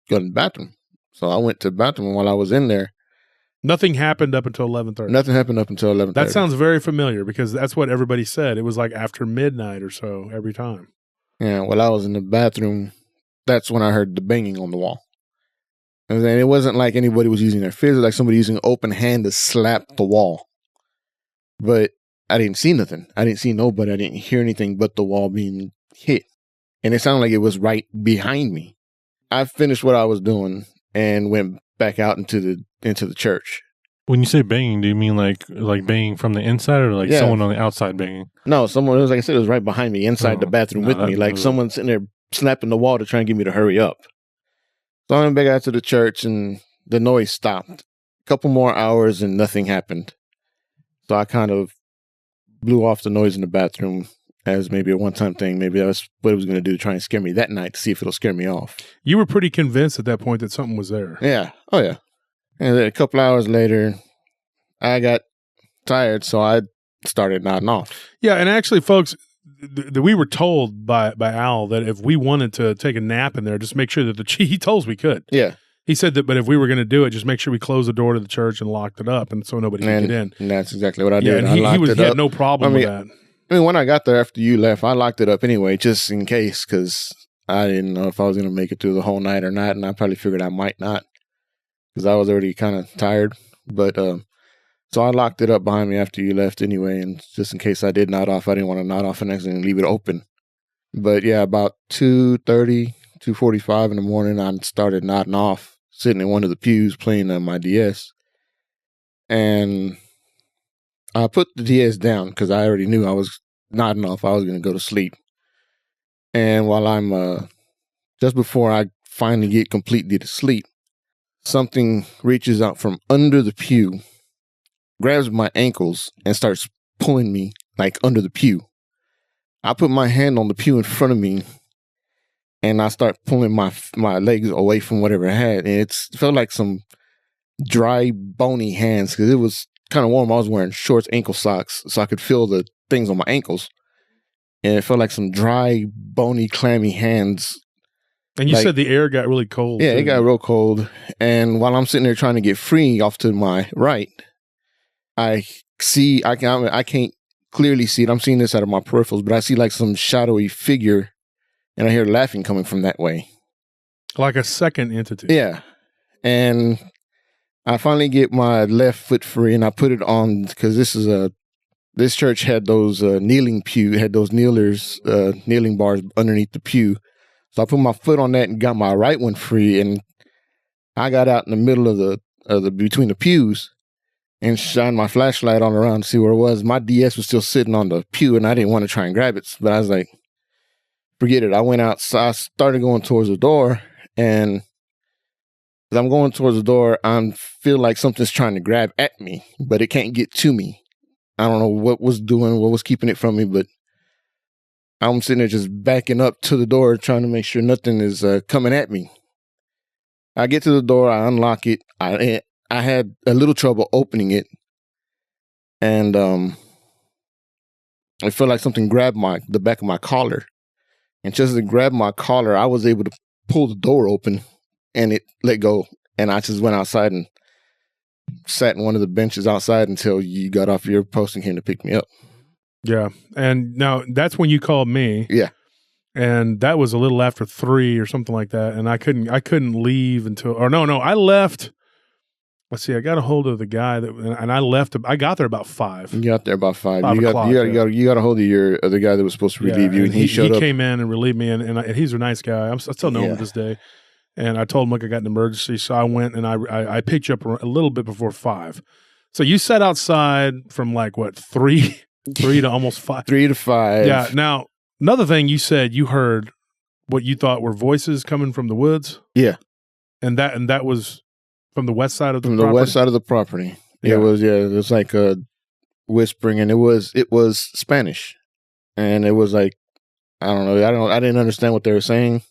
go to the bathroom. So I went to the bathroom. And while I was in there, nothing happened up until 11:30. Nothing happened up until 11:30. That sounds very familiar because that's what everybody said. It was like after midnight or so every time. Yeah, while I was in the bathroom, that's when I heard the banging on the wall. And then it wasn't like anybody was using their fist. It was like somebody using an open hand to slap the wall. But I didn't see nothing. I didn't see nobody. I didn't hear anything but the wall being hit. And it sounded like it was right behind me. I finished what I was doing and went back out into the church. When you say banging, do you mean like banging from the inside or like someone on the outside banging? No, someone, like I said, it was right behind me inside the bathroom with me. Like someone sitting there snapping the wall to try and get me to hurry up. So I went back out to the church and the noise stopped. A couple more hours and nothing happened. So I kind of blew off the noise in the bathroom as maybe a one-time thing. Maybe that's what it was going to do to try and scare me that night to see if it'll scare me off. You were pretty convinced at that point that something was there. Yeah. Oh, yeah. And then a couple hours later, I got tired, so I started nodding off. Yeah, and actually, folks, we were told by Al that if we wanted to take a nap in there, just make sure that he told us we could. Yeah. He said that, but if we were going to do it, just make sure we closed the door to the church and locked it up, and so nobody could get in. And that's exactly what I did. And he had no problem with that. I mean, when I got there after you left, I locked it up anyway, just in case, because I didn't know if I was going to make it through the whole night or not, and I probably figured I might not. Because I was already kind of tired. But so I locked it up behind me after you left anyway. And just in case I did nod off, I didn't want to nod off and accidentally leave it open. But yeah, about 2:30, 2:45 in the morning, I started nodding off, sitting in one of the pews playing on my DS. And I put the DS down because I already knew I was nodding off. I was going to go to sleep. And while I'm just before I finally get completely to sleep, something reaches out from under the pew, grabs my ankles, and starts pulling me like under the pew. I put my hand on the pew in front of me, and I start pulling my legs away from whatever I had. And it felt like some dry, bony hands because it was kind of warm. I was wearing shorts, ankle socks, so I could feel the things on my ankles. And it felt like some dry, bony, clammy hands. And you said the air got really cold. Yeah, it got real cold. And while I'm sitting there trying to get free off to my right, I can't clearly see it. I'm seeing this out of my peripherals, but I see like some shadowy figure, and I hear laughing coming from that way. Like a second entity. Yeah. And I finally get my left foot free, and I put it on because this church had those kneeling bars underneath the pew. So I put my foot on that and got my right one free, and I got out in the middle of the between the pews and shined my flashlight on around to see where it was. My DS was still sitting on the pew, and I didn't want to try and grab it, but I was like, forget it. I went out, so I started going towards the door, and as I'm going towards the door, I feel like something's trying to grab at me, but it can't get to me. I don't know what was keeping it from me, but I'm sitting there just backing up to the door, trying to make sure nothing is coming at me. I get to the door, I unlock it. I had a little trouble opening it, and I felt like something grabbed the back of my collar. And just as it grabbed my collar, I was able to pull the door open, and it let go. And I just went outside and sat in one of the benches outside until you got off your post and came to pick me up. Yeah. And now that's when you called me. Yeah. And that was a little after 3 or something like that. And I couldn't leave until, I left. Let's see. I got a hold of the guy and I left. I got there about 5. You got there about 5. You got a hold of the guy that was supposed to relieve you, and he showed up. He came in and relieved me, and he's a nice guy. I still know him to this day. And I told him, look, I got an emergency. So I went and I picked you up a little bit before 5. So you sat outside from like what, 3 to almost 5? 3 to 5. Yeah. Now, another thing you said, you heard what you thought were voices coming from the woods. Yeah. And that was from the west side of the From property? the west side of the property. Yeah. It was like a whispering, and it was Spanish. And it was like, I don't know, I didn't understand what they were saying,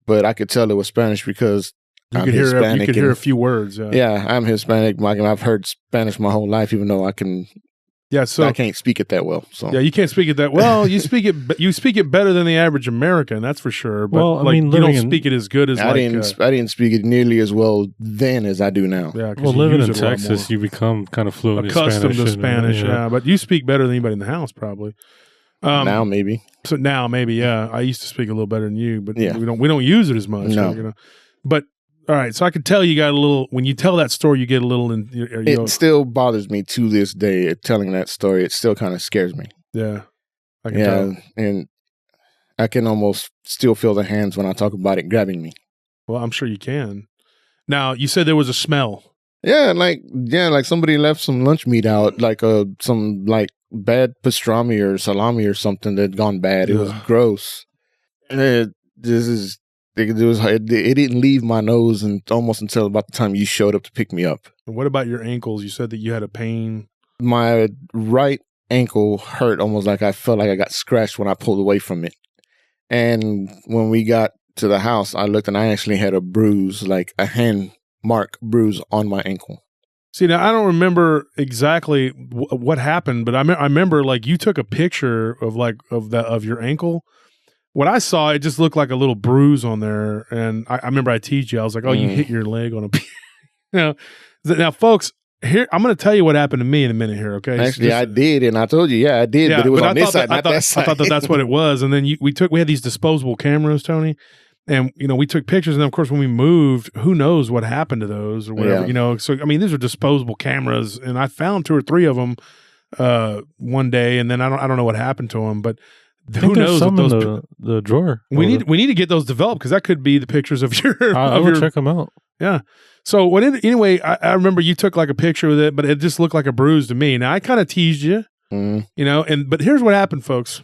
but I could tell it was Spanish because you could hear a few words. Yeah, I'm Hispanic. I've heard Spanish my whole life, even though I can't speak it that well. So yeah, you can't speak it that well. You speak it better than the average American, that's for sure. But well, I mean, you don't speak it as good as I didn't speak it nearly as well then as I do now. Yeah, well, living in Texas, you become kind of fluent accustomed in Spanish. Yeah, but you speak better than anybody in the house, probably. Now maybe. So now maybe, yeah. I used to speak a little better than you, but yeah. we don't use it as much. No. But all right, so I could tell you got a little. When you tell that story, you get a little. It still bothers me to this day. Telling that story, it still kind of scares me. Yeah, I can tell. And I can almost still feel the hands when I talk about it grabbing me. Well, I'm sure you can. Now, you said there was a smell. Yeah, like somebody left some lunch meat out, like some like bad pastrami or salami or something that had gone bad. It was gross. And it didn't leave my nose and almost until about the time you showed up to pick me up. And what about your ankles? You said that you had a pain. My right ankle hurt almost like I felt like I got scratched when I pulled away from it. And when we got to the house, I looked and I actually had a bruise, like a hand mark bruise on my ankle. See, now I don't remember exactly what happened, but I remember like you took a picture of your ankle. What I saw, it just looked like a little bruise on there, and I remember I teased you. I was like, "Oh, you hit your leg on a." Now, folks, here I'm going to tell you what happened to me in a minute here. Okay, actually, I did, and I told you, yeah, I did, but it was on this side, not that side. I thought that's what it was, and then we had these disposable cameras, Tony, and we took pictures, and then of course when we moved, who knows what happened to those or whatever, So I mean, these are disposable cameras, and I found 2 or 3 of them one day, and then I don't know what happened to them, but. Who knows? Some in the drawer. We need to get those developed because that could be the pictures of your. I will check them out. Yeah. So anyway, I remember you took like a picture with it, but it just looked like a bruise to me. Now I kind of teased you, but here's what happened, folks.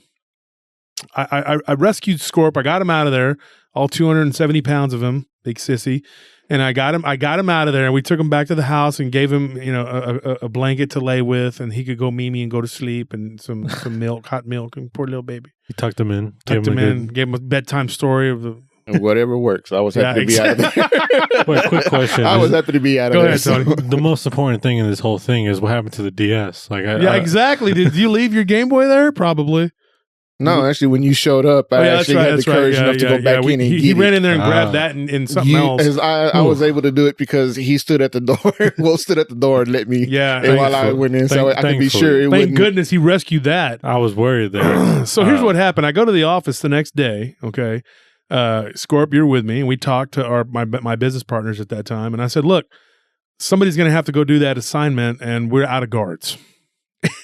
I rescued Scorp. I got him out of there, all 270 pounds of him, big sissy. And I got him out of there, and we took him back to the house and gave him, a blanket to lay with, and he could go Mimi and go to sleep, and some milk, hot milk, and poor little baby. You tucked him in, gave him a bedtime story of the. Whatever works. I was happy to be out of there. Wait, quick question. I was happy to be out of there. Go ahead, Tony. The most important thing in this whole thing is what happened to the DS. Exactly. Did you leave your Game Boy there? Probably. No, actually, when you showed up, I actually had the courage enough to go back in and he ran in there and grabbed that and something else. I was able to do it because he stood at the door. Stood at the door and let me. Yeah. And while I went in, so I could be sure it wouldn't. Thank goodness he rescued that. I was worried there. So here's what happened. I go to the office the next day. Okay, Scorp, you're with me, and we talked to my business partners at that time, and I said, "Look, somebody's going to have to go do that assignment, and we're out of guards."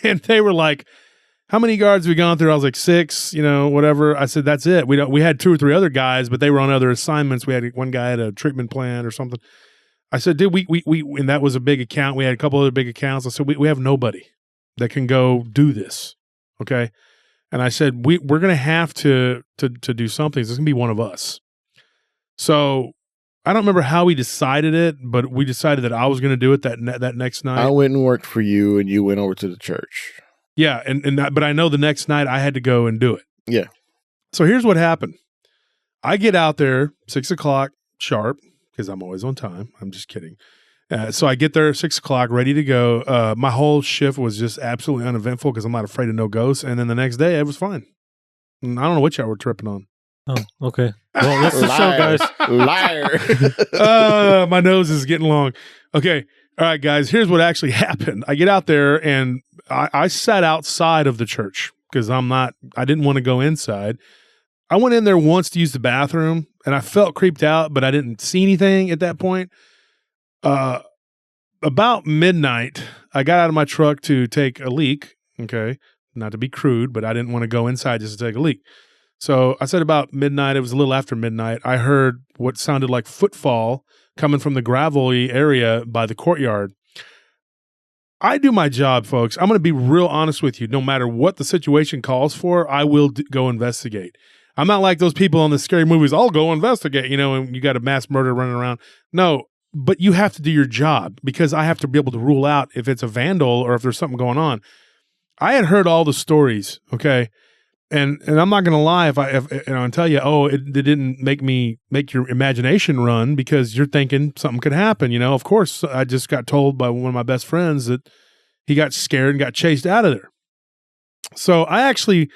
And they were like, how many guards have we gone through? I was like 6, whatever. I said, that's it. We had 2 or 3 other guys, but they were on other assignments. We had one guy at a treatment plant or something. I said, dude, we and that was a big account. We had a couple other big accounts. I said, we have nobody that can go do this. Okay. And I said, we're going to have to do something. It's going to be one of us. So I don't remember how we decided it, but we decided that I was going to do it that next night. I went and worked for you, and you went over to the church. Yeah, but I know the next night I had to go and do it. Yeah. So here's what happened. I get out there 6:00 sharp because I'm always on time. I'm just kidding. So I get there at 6:00, ready to go. My whole shift was just absolutely uneventful because I'm not afraid of no ghosts. And then the next day, it was fine. And I don't know what y'all were tripping on. Oh, okay. Well, that's the show, guys. Liar. My nose is getting long. Okay. All right, guys, here's what actually happened. I get out there and I sat outside of the church because I didn't want to go inside. I went in there once to use the bathroom and I felt creeped out, but I didn't see anything at that point. About midnight, I got out of my truck to take a leak. Okay. Not to be crude, but I didn't want to go inside just to take a leak. So I said about midnight, it was a little after midnight. I heard what sounded like footfall coming from the gravelly area by the courtyard. I do my job, folks. I'm going to be real honest with you. No matter what the situation calls for, I will go investigate. I'm not like those people on the scary movies. I'll go investigate, and you got a mass murder running around. No, but you have to do your job because I have to be able to rule out if it's a vandal or if there's something going on. I had heard all the stories, okay? And I'm not going to lie if and tell you, it didn't make your imagination run because you're thinking something could happen. Of course, I just got told by one of my best friends that he got scared and got chased out of there. So I actually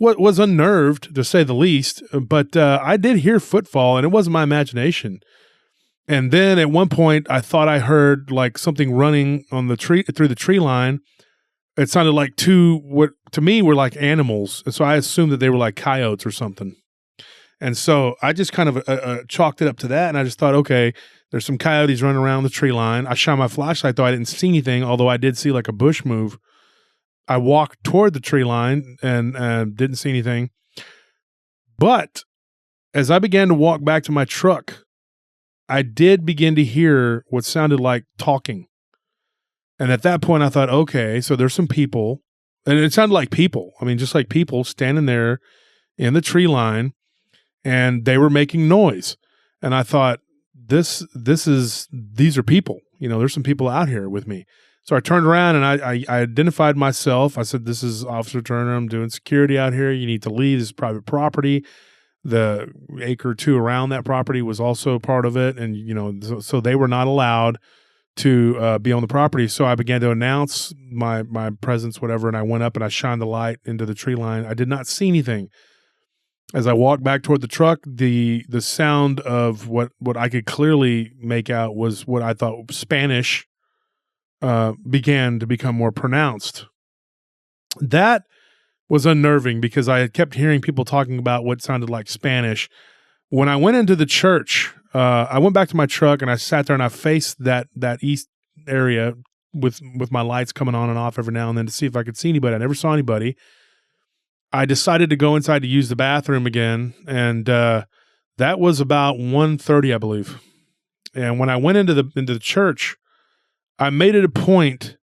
was unnerved, to say the least, but I did hear footfall, and it wasn't my imagination. And then at one point, I thought I heard like something running on the tree through the tree line. It sounded like two, what to me were like animals. And so I assumed that they were like coyotes or something. And so I just kind of chalked it up to that. And I just thought, okay, there's some coyotes running around the tree line. I shot my flashlight, though I didn't see anything, although I did see like a bush move. I walked toward the tree line and didn't see anything. But as I began to walk back to my truck, I did begin to hear what sounded like talking. And at that point, I thought, okay, so there's some people, and it sounded like people. I mean, just like people standing there in the tree line, and they were making noise. And I thought, these are people. There's some people out here with me. So I turned around and I identified myself. I said, "This is Officer Turner. I'm doing security out here. You need to leave. This is private property." The acre or two around that property was also part of it, and so they were not allowed to be on the property. So I began to announce my presence, whatever, and I went up and I shined the light into the tree line. I did not see anything. As I walked back toward the truck, the sound of what I could clearly make out was what I thought Spanish began to become more pronounced. That was unnerving because I had kept hearing people talking about what sounded like Spanish. When I went into the church, I went back to my truck and I sat there and I faced that east area with my lights coming on and off every now and then to see if I could see anybody. I never saw anybody. I decided to go inside to use the bathroom again, and that was about 1:30, I believe. And when I went into the church, I made it a point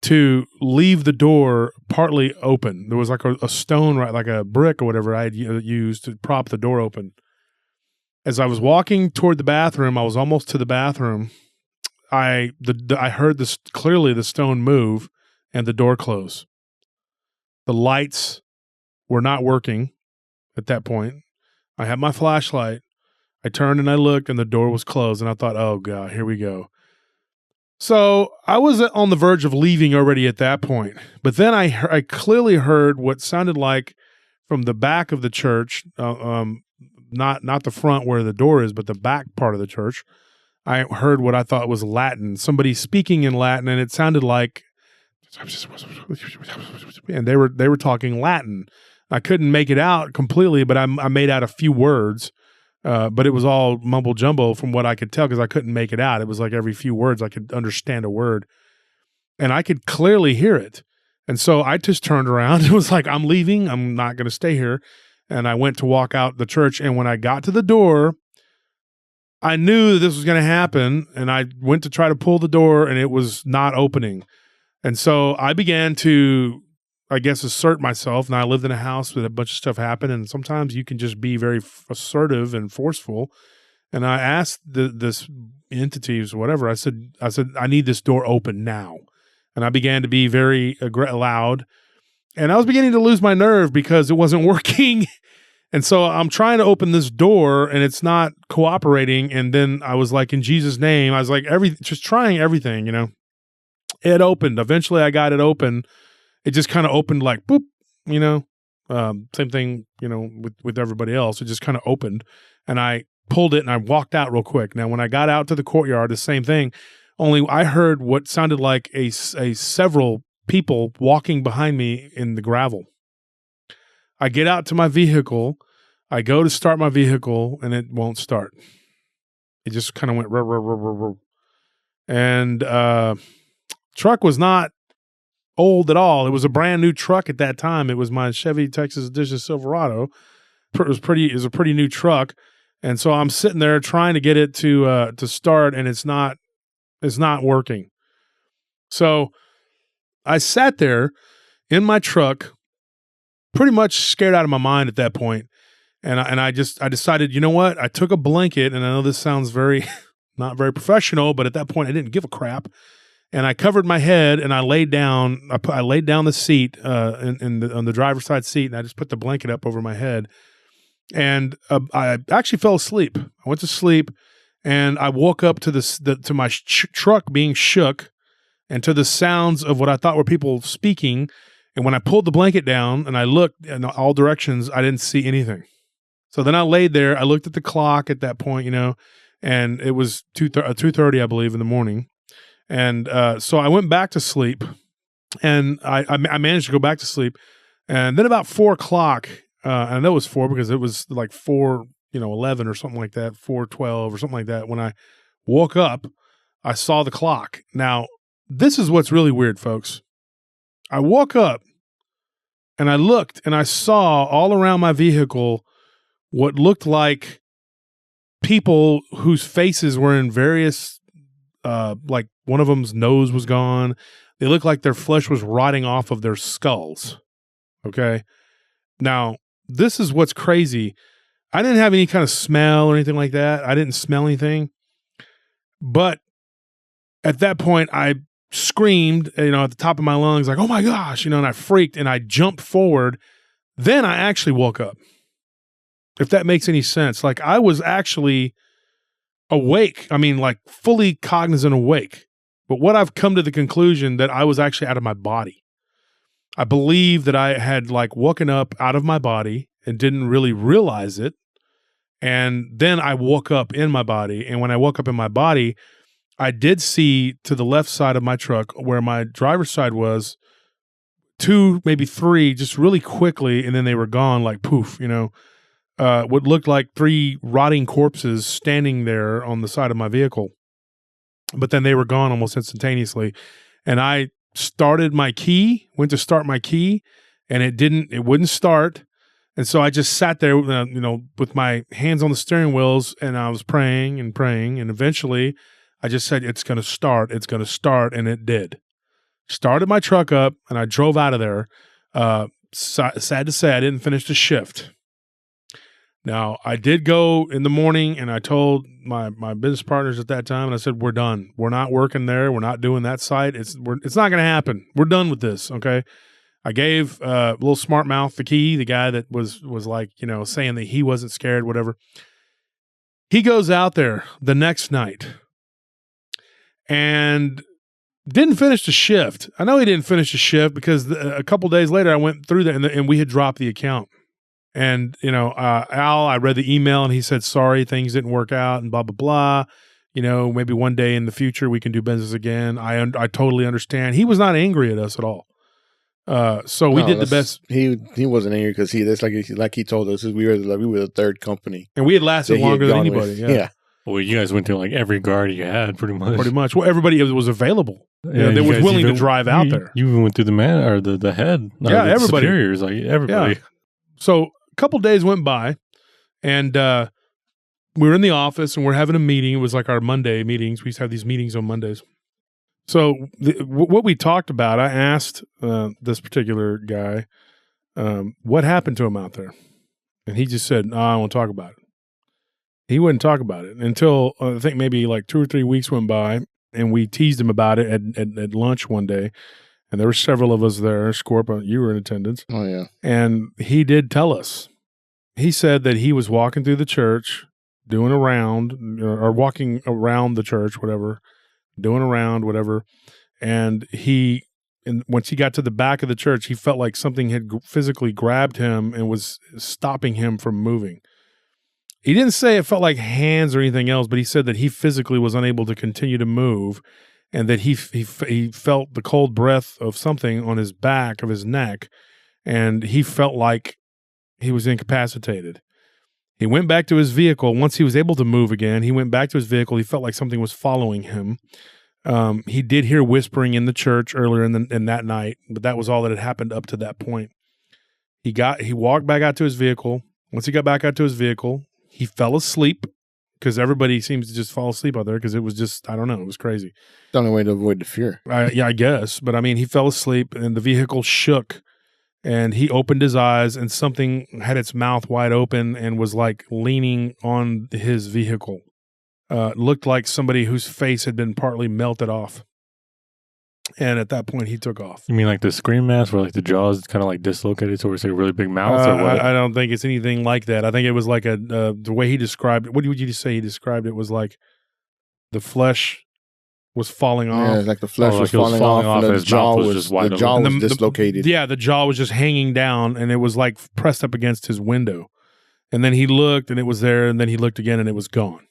to leave the door partly open. There was like a stone, right, like a brick or whatever I had used to prop the door open. As I was walking toward the bathroom, I was almost to the bathroom. I heard clearly the stone move and the door close. The lights were not working at that point. I had my flashlight. I turned and I looked, and the door was closed. And I thought, oh God, here we go. So I was on the verge of leaving already at that point. But then I clearly heard what sounded like from the back of the church, not the front where the door is, but the back part of the church. I heard what I thought was Latin, somebody speaking in Latin, and it sounded like, and they were talking Latin. I couldn't make it out completely, but I made out a few words. But it was all mumble jumbo from what I could tell because I couldn't make it out. It was like every few words I could understand a word, and I could clearly hear it. And so I just turned around. It was like, I'm leaving. I'm not going to stay here. And I went to walk out the church. And when I got to the door, I knew that this was going to happen. And I went to try to pull the door, and it was not opening. And so I began to, I guess, assert myself. And I lived in a house with a bunch of stuff happen. And sometimes you can just be very assertive and forceful. And I asked this entities, whatever, I said, I need this door open now. And I began to be very loud. And I was beginning to lose my nerve because it wasn't working. And so I'm trying to open this door and it's not cooperating. And then I was like, in Jesus' name, I was like, just trying everything, It opened. Eventually I got it open. It just kind of opened like, boop, same thing, with everybody else. It just kind of opened, and I pulled it and I walked out real quick. Now, when I got out to the courtyard, the same thing, only I heard what sounded like a several people walking behind me in the gravel. I get out to my vehicle. I go to start my vehicle and it won't start. It just kind of went, ruh, ruh, ruh, ruh, ruh. And truck was not old at all. It was a brand new truck at that time. It was my Chevy Texas Edition Silverado. It was a pretty new truck. And so I'm sitting there trying to get it to start, and it's not working. So I sat there in my truck, pretty much scared out of my mind at that point. And I decided, you know what? I took a blanket, and I know this sounds very not very professional, but at that point I didn't give a crap. And I covered my head, and I laid down. I laid down the seat on the driver's side seat, and I just put the blanket up over my head. And I actually fell asleep. I went to sleep, and I woke up to to my truck being shook, and to the sounds of what I thought were people speaking. And when I pulled the blanket down and I looked in all directions, I didn't see anything. So then I laid there. I looked at the clock at that point, and it was 2:30, I believe, in the morning. And so I went back to sleep, and I managed to go back to sleep. And then about 4 o'clock, I know it was 4 because it was like 4:11 or something like that, 4:12 or something like that. When I woke up, I saw the clock. Now, this is what's really weird, folks. I woke up, and I looked, and I saw all around my vehicle what looked like people whose faces were in various, like one of them's nose was gone. They looked like their flesh was rotting off of their skulls. Okay. Now, this is what's crazy. I didn't have any kind of smell or anything like that. I didn't smell anything. But at that point, I screamed, at the top of my lungs, like, oh my gosh, and I freaked and I jumped forward. Then I actually woke up. If that makes any sense. Like, I was actually awake. I mean, like fully cognizant awake. But what I've come to the conclusion that I was actually out of my body. I believe that I had like woken up out of my body and didn't really realize it. And then I woke up in my body. And when I woke up in my body, I did see to the left side of my truck where my driver's side was 2, maybe 3, just really quickly. And then they were gone like poof, what looked like 3 rotting corpses standing there on the side of my vehicle. But then they were gone almost instantaneously. And I started my key, went to start my key, and it wouldn't start. And so I just sat there, with my hands on the steering wheels, and I was praying and praying. And eventually I just said, it's going to start. It's going to start. And it did. Started my truck up, and I drove out of there. Sad to say, I didn't finish the shift. Now, I did go in the morning, and I told my business partners at that time, and I said, we're done. We're not working there. We're not doing that site. It's not going to happen. We're done with this, okay? I gave little smart mouth the key, the guy that was like, saying that he wasn't scared, whatever. He goes out there the next night and didn't finish the shift. I know he didn't finish the shift because a couple days later, I went through there, and we had dropped the account. And, Al, I read the email, and he said, sorry, things didn't work out and blah, blah, blah. Maybe one day in the future we can do business again. I totally understand. He was not angry at us at all. So we did the best. He wasn't angry because that's like he told us, we were the third company. And we had lasted longer than anybody. Yeah. Well, you guys went through like every guard you had pretty much. Pretty much. Well, everybody was available. Yeah, they was willing to drive out there. You even went through the head. Yeah, the everybody. Superiors, like everybody. Yeah. So a couple days went by, and we were in the office, and we're having a meeting. It was like our Monday meetings. We used to have these meetings on Mondays. So what we talked about, I asked this particular guy, what happened to him out there? And he just said, no, I won't talk about it. He wouldn't talk about it until I think maybe like 2 or 3 weeks went by, and we teased him about it at lunch one day. And there were several of us there. Scorp, you were in attendance. Oh, yeah. And he did tell us. He said that he was walking through the church, doing a round, or walking around the church, whatever, doing a round, whatever. And once he got to the back of the church, he felt like something had physically grabbed him and was stopping him from moving. He didn't say it felt like hands or anything else, but he said that he physically was unable to continue to move, and that he felt the cold breath of something on his back of his neck, and he felt like he was incapacitated. He went back to his vehicle. Once he was able to move again, he went back to his vehicle. He felt like something was following him. He did hear whispering in the church earlier in that night, but that was all that had happened up to that point. He walked back out to his vehicle. Once he got back out to his vehicle, he fell asleep because everybody seems to just fall asleep out there because it was just, I don't know, it was crazy. The only way to avoid the fear. Yeah, I guess. But I mean, he fell asleep and the vehicle shook and he opened his eyes and something had its mouth wide open and was like leaning on his vehicle. Looked like somebody whose face had been partly melted off. And at that point, he took off. You mean like the scream mask where like the jaws kind of like dislocated towards a really big mouth or what? I don't think it's anything like that. I think it was like the way he described it. What would you say he described it was like the flesh was falling off. Yeah, like the flesh was falling off and the jaw was dislocated. The jaw was just hanging down and it was like pressed up against his window. And then he looked and it was there and then he looked again and it was gone.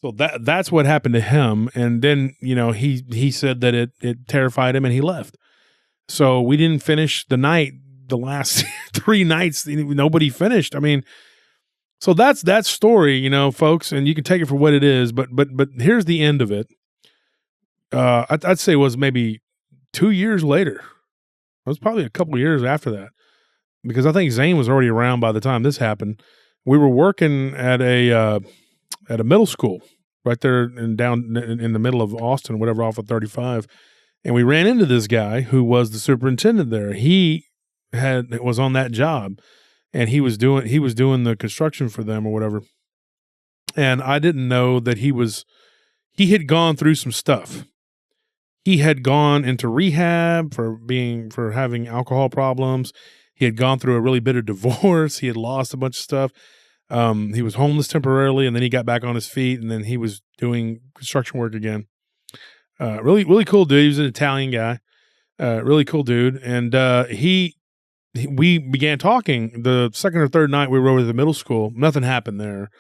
So that's what happened to him. And then, he said that it terrified him and he left. So we didn't finish the night. The last 3 nights, nobody finished. I mean, so that's that story, folks, and you can take it for what it is. But here's the end of it. I'd say it was maybe 2 years later. It was probably a couple of years after that, because I think Zane was already around by the time this happened. We were working at a middle school right there down in the middle of Austin, whatever, off of 35. And we ran into this guy who was the superintendent there. He was on that job and he was doing the construction for them or whatever. And I didn't know that he had gone through some stuff. He had gone into rehab for having alcohol problems. He had gone through a really bitter divorce. He had lost a bunch of stuff. He was homeless temporarily, and then he got back on his feet, and then he was doing construction work again. Really, really cool dude. He was an Italian guy. Really cool dude. And we began talking. The second or third night we were over at the middle school. Nothing happened there.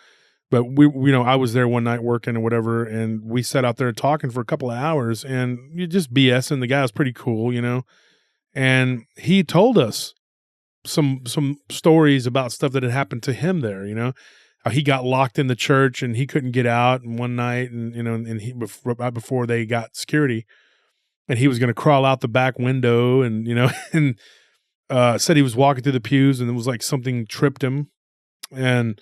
But I was there one night working or whatever, and we sat out there talking for a couple of hours, and you just BSing. The guy was pretty cool, and he told us some stories about stuff that had happened to him there. How he got locked in the church and he couldn't get out. And one night, and he right before they got security, and he was going to crawl out the back window, and and said he was walking through the pews, and it was like something tripped him, and.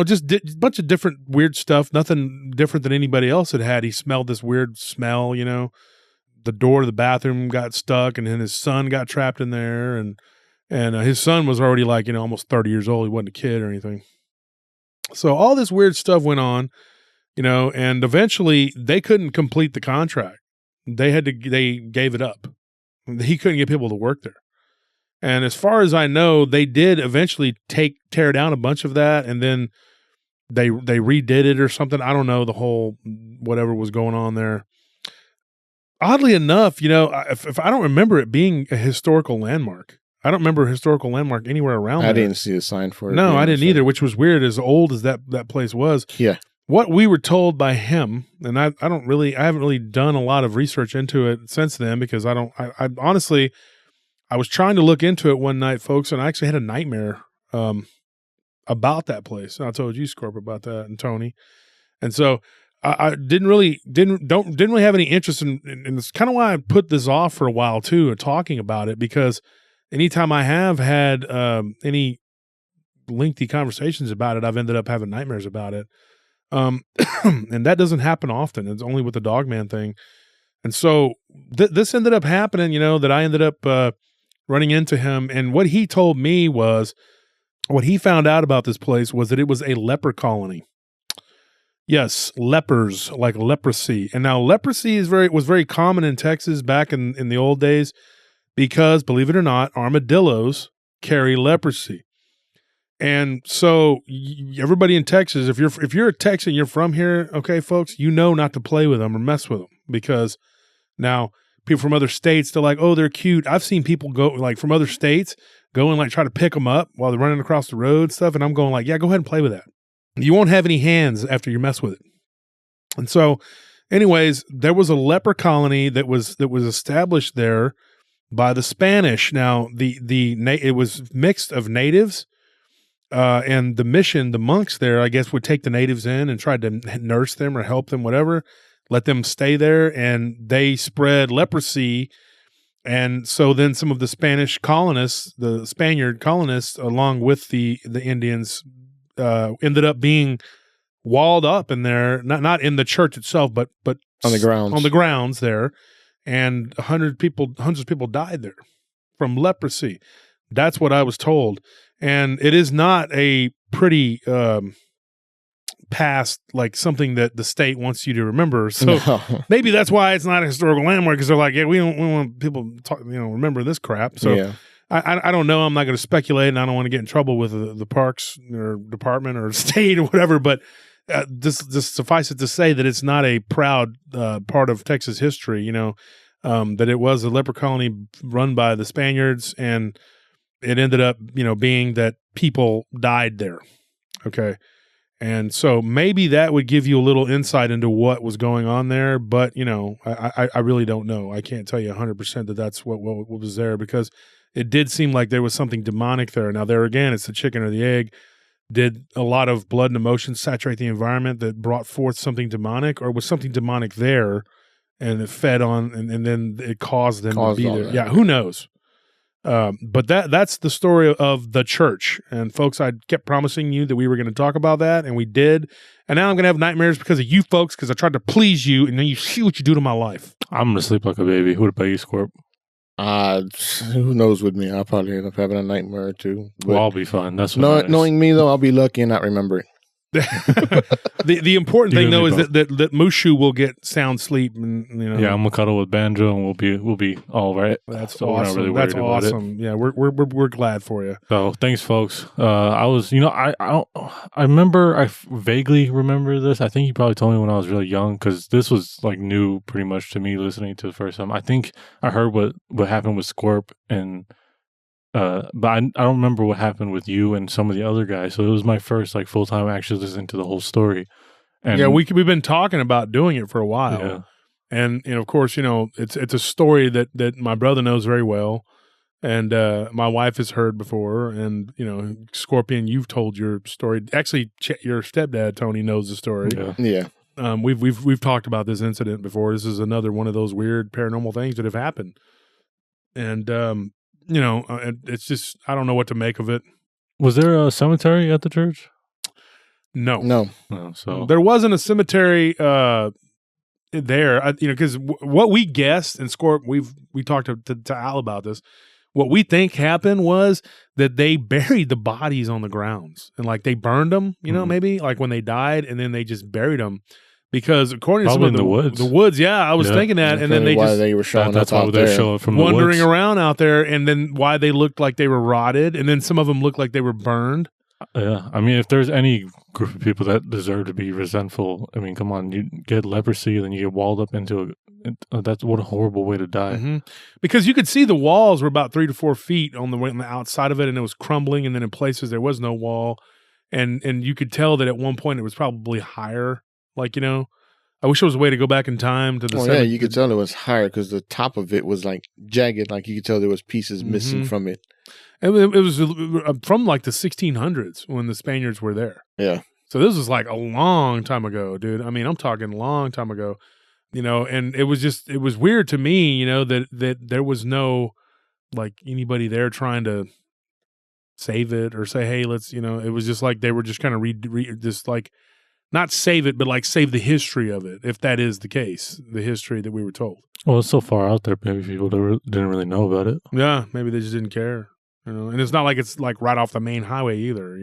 Just a bunch of different weird stuff, nothing different than anybody else had. He smelled this weird smell, the door to the bathroom got stuck and then his son got trapped in there. And his son was already like, almost 30 years old. He wasn't a kid or anything. So all this weird stuff went on, and eventually they couldn't complete the contract. They gave it up. He couldn't get people to work there. And as far as I know, they did eventually tear down a bunch of that, and then they redid it or something. I don't know the whole whatever was going on there. Oddly enough, if I don't remember it being a historical landmark. I don't remember a historical landmark anywhere around there. I didn't see a sign for it. No, I didn't either, which was weird, as old as that place was. Yeah. What we were told by him, and I haven't really done a lot of research into it since then, because I honestly, I was trying to look into it one night, folks, and I actually had a nightmare about that place. And I told you, Scorp, about that, and Tony. And so I didn't really have any interest in it's kind of why I put this off for a while too, talking about it, because anytime I have had any lengthy conversations about it, I've ended up having nightmares about it. And that doesn't happen often. It's only with the Dogman thing. And so this ended up happening, that I ended up running into him. And what he told me was, what he found out about this place was that it was a leper colony. Yes, lepers, like leprosy. And now leprosy was very common in Texas back in the old days, because, believe it or not, armadillos carry leprosy. And so everybody in Texas, if you're a Texan, you're from here, okay, folks, not to play with them or mess with them, because now people from other states, they're like, oh, they're cute. I've seen people go like from other states go and like try to pick them up while they're running across the road and stuff. And I'm going like, yeah, go ahead and play with that. You won't have any hands after you mess with it. And so anyways, there was a leper colony that was established there by the Spanish. Now it was mixed of natives, and the mission, the monks there, I guess, would take the natives in and try to nurse them or help them, whatever, let them stay there, and they spread leprosy. And so then some of the Spaniard colonists, along with the Indians, ended up being walled up in there, not in the church itself, but On the grounds. On the grounds there, and hundreds of people died there from leprosy. That's what I was told, and it is not a pretty past, like something that the state wants you to remember. So maybe that's why it's not a historical landmark, because they're like, yeah, we want people to remember this crap. So Yeah. I don't know. I'm not going to speculate, and I don't want to get in trouble with the parks or department or state or whatever. But just suffice it to say that it's not a proud part of Texas history. That it was a leper colony run by the Spaniards, and it ended up being that people died there. Okay. And so maybe that would give you a little insight into what was going on there. But, I really don't know. I can't tell you 100% that that's what was there, because it did seem like there was something demonic there. Now, there again, it's the chicken or the egg. Did a lot of blood and emotion saturate the environment that brought forth something demonic, or was something demonic there and it fed on and then it caused them to be there? That. Yeah, who knows? But that's the story of the church. And folks, I kept promising you that we were going to talk about that, and we did. And now I'm going to have nightmares because of you folks, because I tried to please you, and then you see what you do to my life. I'm going to sleep like a baby. What about you, Scorp? Who knows with me? I'll probably end up having a nightmare or two. Well, I'll be fine. That's what knowing me, though, I'll be lucky and not remember it. The important thing though is that Mushu will get sound sleep, and yeah, I'm gonna cuddle with Banjo, and we'll be all right. That's so awesome. Really that's awesome. Yeah, we're glad for you. So thanks, folks. I was I remember, I vaguely remember this. I think you probably told me when I was really young, because this was like new pretty much to me listening to the first time. I think I heard what happened with Scorp and. But I don't remember what happened with you and some of the other guys. So it was my first like full time actually listening to the whole story. And yeah, we've been talking about doing it for a while, yeah. And of course, it's a story that my brother knows very well, and my wife has heard before, and Scorpion, you've told your story. Actually, your stepdad Tony knows the story. Yeah. We've talked about this incident before. This is another one of those weird paranormal things that have happened, and it's just, I don't know what to make of it. Was there a cemetery at the church? No. Oh, so there wasn't a cemetery there, because what we guessed, and Scorp, we talked to Al about this. What we think happened was that they buried the bodies on the grounds, and like they burned them, maybe like when they died, and then they just buried them. Because according to some of the woods. The woods, yeah, I was thinking that, and then they were showing that's up why out they there, show up from wandering the woods. around out there, and then why they looked like they were rotted, and then some of them looked like they were burned. Yeah, I mean, if there's any group of people that deserve to be resentful, I mean, come on, you get leprosy, then you get walled up into that's what a horrible way to die. Mm-hmm. Because you could see the walls were about 3 to 4 feet on the outside of it, and it was crumbling, and then in places there was no wall, and you could tell that at one point it was probably higher, I wish there was a way to go back in time to the. Yeah, you could tell it was higher because the top of it was like jagged, like you could tell there was pieces missing from it. And it was from like the 1600s when the Spaniards were there. Yeah. So this was like a long time ago, dude. I mean, I'm talking a long time ago, and it was weird to me, that there was no like anybody there trying to save it or say, hey, let's, it was just like they were just kind of just like. Not save it, but like save the history of it, if that is the case, the history that we were told. Well, it's so far out there, maybe people didn't really know about it. Yeah, maybe they just didn't care, And it's not like it's like right off the main highway either,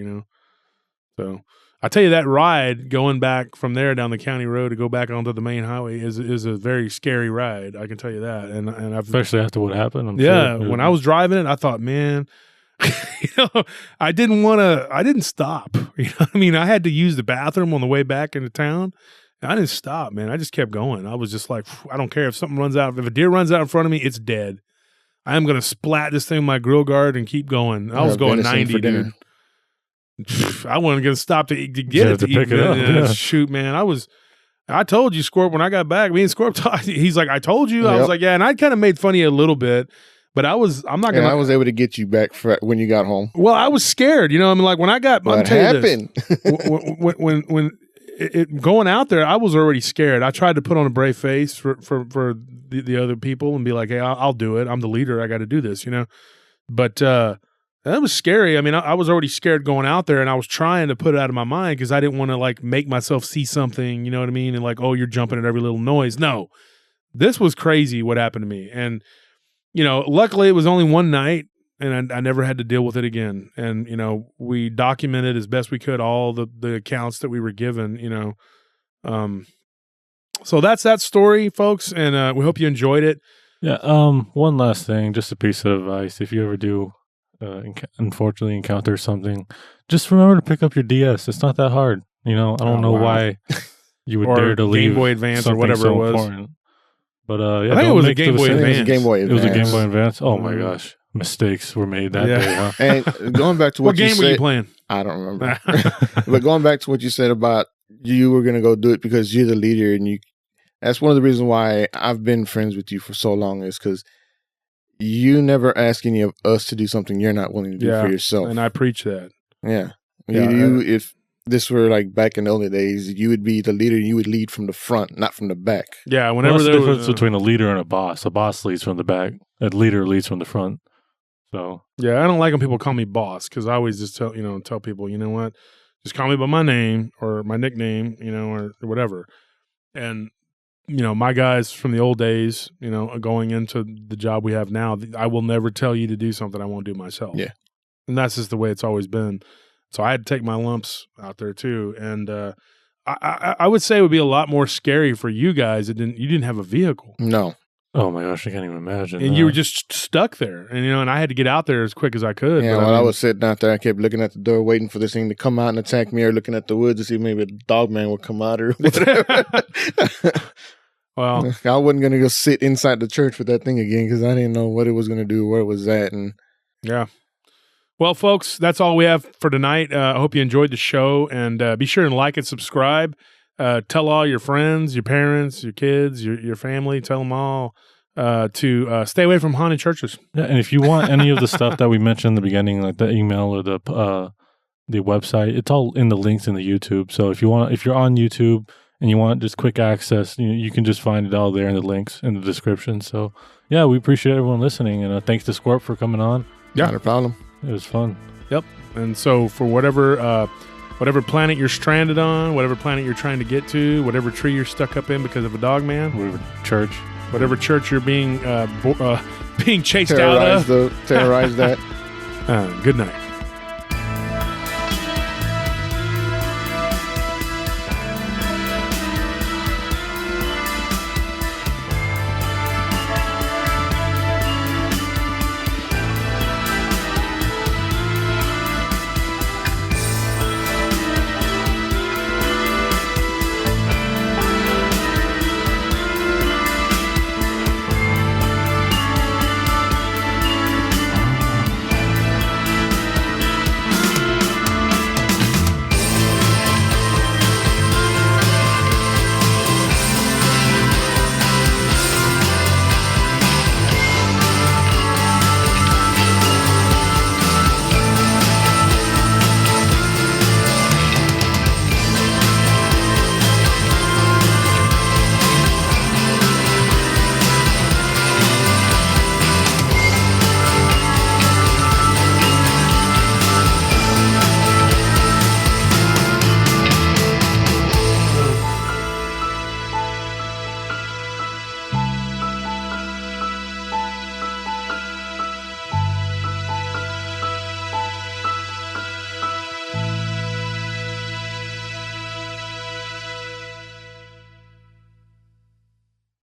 So I tell you, that ride going back from there down the county road to go back onto the main highway is a very scary ride. I can tell you that, and I've, especially after what happened. I'm sure. When I was driving it, I thought, man. I didn't stop. I mean, I had to use the bathroom on the way back into town. I didn't stop, man. I just kept going. I was just like, I don't care if something runs out. If a deer runs out in front of me, it's dead. I am going to splat this thing in my grill guard and keep going. I was going 90, dude. I wasn't going to stop to get it to pick it up. Yeah. Shoot, man. I told you, Scorp, when I got back, me and Scorp talked. He's like, I told you. Yep. I was like, yeah. And I kind of made fun of you a little bit. But I'm not going to. I was able to get you back when you got home. Well, I was scared. I mean, like when I got. What happened? when going out there, I was already scared. I tried to put on a brave face for the other people and be like, hey, I'll do it. I'm the leader. I got to do this, But That was scary. I mean, I was already scared going out there, and I was trying to put it out of my mind because I didn't want to like make myself see something, you know what I mean? And like, oh, you're jumping at every little noise. No, this was crazy what happened to me. And, luckily it was only one night, and I never had to deal with it again. And, we documented as best we could all the accounts that we were given, So that's that story, folks, and we hope you enjoyed it. Yeah. One last thing, just a piece of advice. If you ever do unfortunately encounter something, just remember to pick up your DS. It's not that hard. I don't know why you would dare to leave Game Boy Advance or whatever it was. Important. But I think it was a Game Boy Advance. It was a Game Boy Advance. Oh my gosh, mistakes were made that day. Huh? And going back to what game were you playing? I don't remember. But going back to what you said about you were going to go do it because you're the leader, and that's one of the reasons why I've been friends with you for so long, is because you never ask any of us to do something you're not willing to do for yourself. And I preach that. Yeah. If this were like back in the old days, you would be the leader, and you would lead from the front, not from the back. Yeah. Whenever there's there a difference was between a leader and a boss. A boss leads from the back. A leader leads from the front. So yeah, I don't like when people call me boss, because I always just tell people, you know what, just call me by my name or my nickname, or whatever. And my guys from the old days, going into the job we have now, I will never tell you to do something I won't do myself. Yeah. And that's just the way it's always been. So I had to take my lumps out there too. And I would say it would be a lot more scary for you guys. You didn't have a vehicle. No. Oh my gosh, I can't even imagine. And you were just stuck there. And and I had to get out there as quick as I could. Yeah, I was sitting out there, I kept looking at the door, waiting for this thing to come out and attack me, or looking at the woods to see if maybe a dog man would come out or whatever. Well, I wasn't going to go sit inside the church with that thing again, because I didn't know what it was going to do, where it was at. And yeah. Well, folks, that's all we have for tonight. I hope you enjoyed the show, and be sure and like and subscribe. Tell all your friends, your parents, your kids, your family, tell them all to stay away from haunted churches. Yeah, and if you want any of the stuff that we mentioned in the beginning, like the email or the website, it's all in the links in the YouTube. So if you're on YouTube and you want just quick access, you can just find it all there in the links in the description. So yeah, we appreciate everyone listening, and thanks to Scorp for coming on. Yeah, not a problem. It was fun. Yep. And so for whatever planet you're stranded on, whatever planet you're trying to get to, whatever tree you're stuck up in because of a dog man, whatever church you're being chased out of, terrorize that. good night.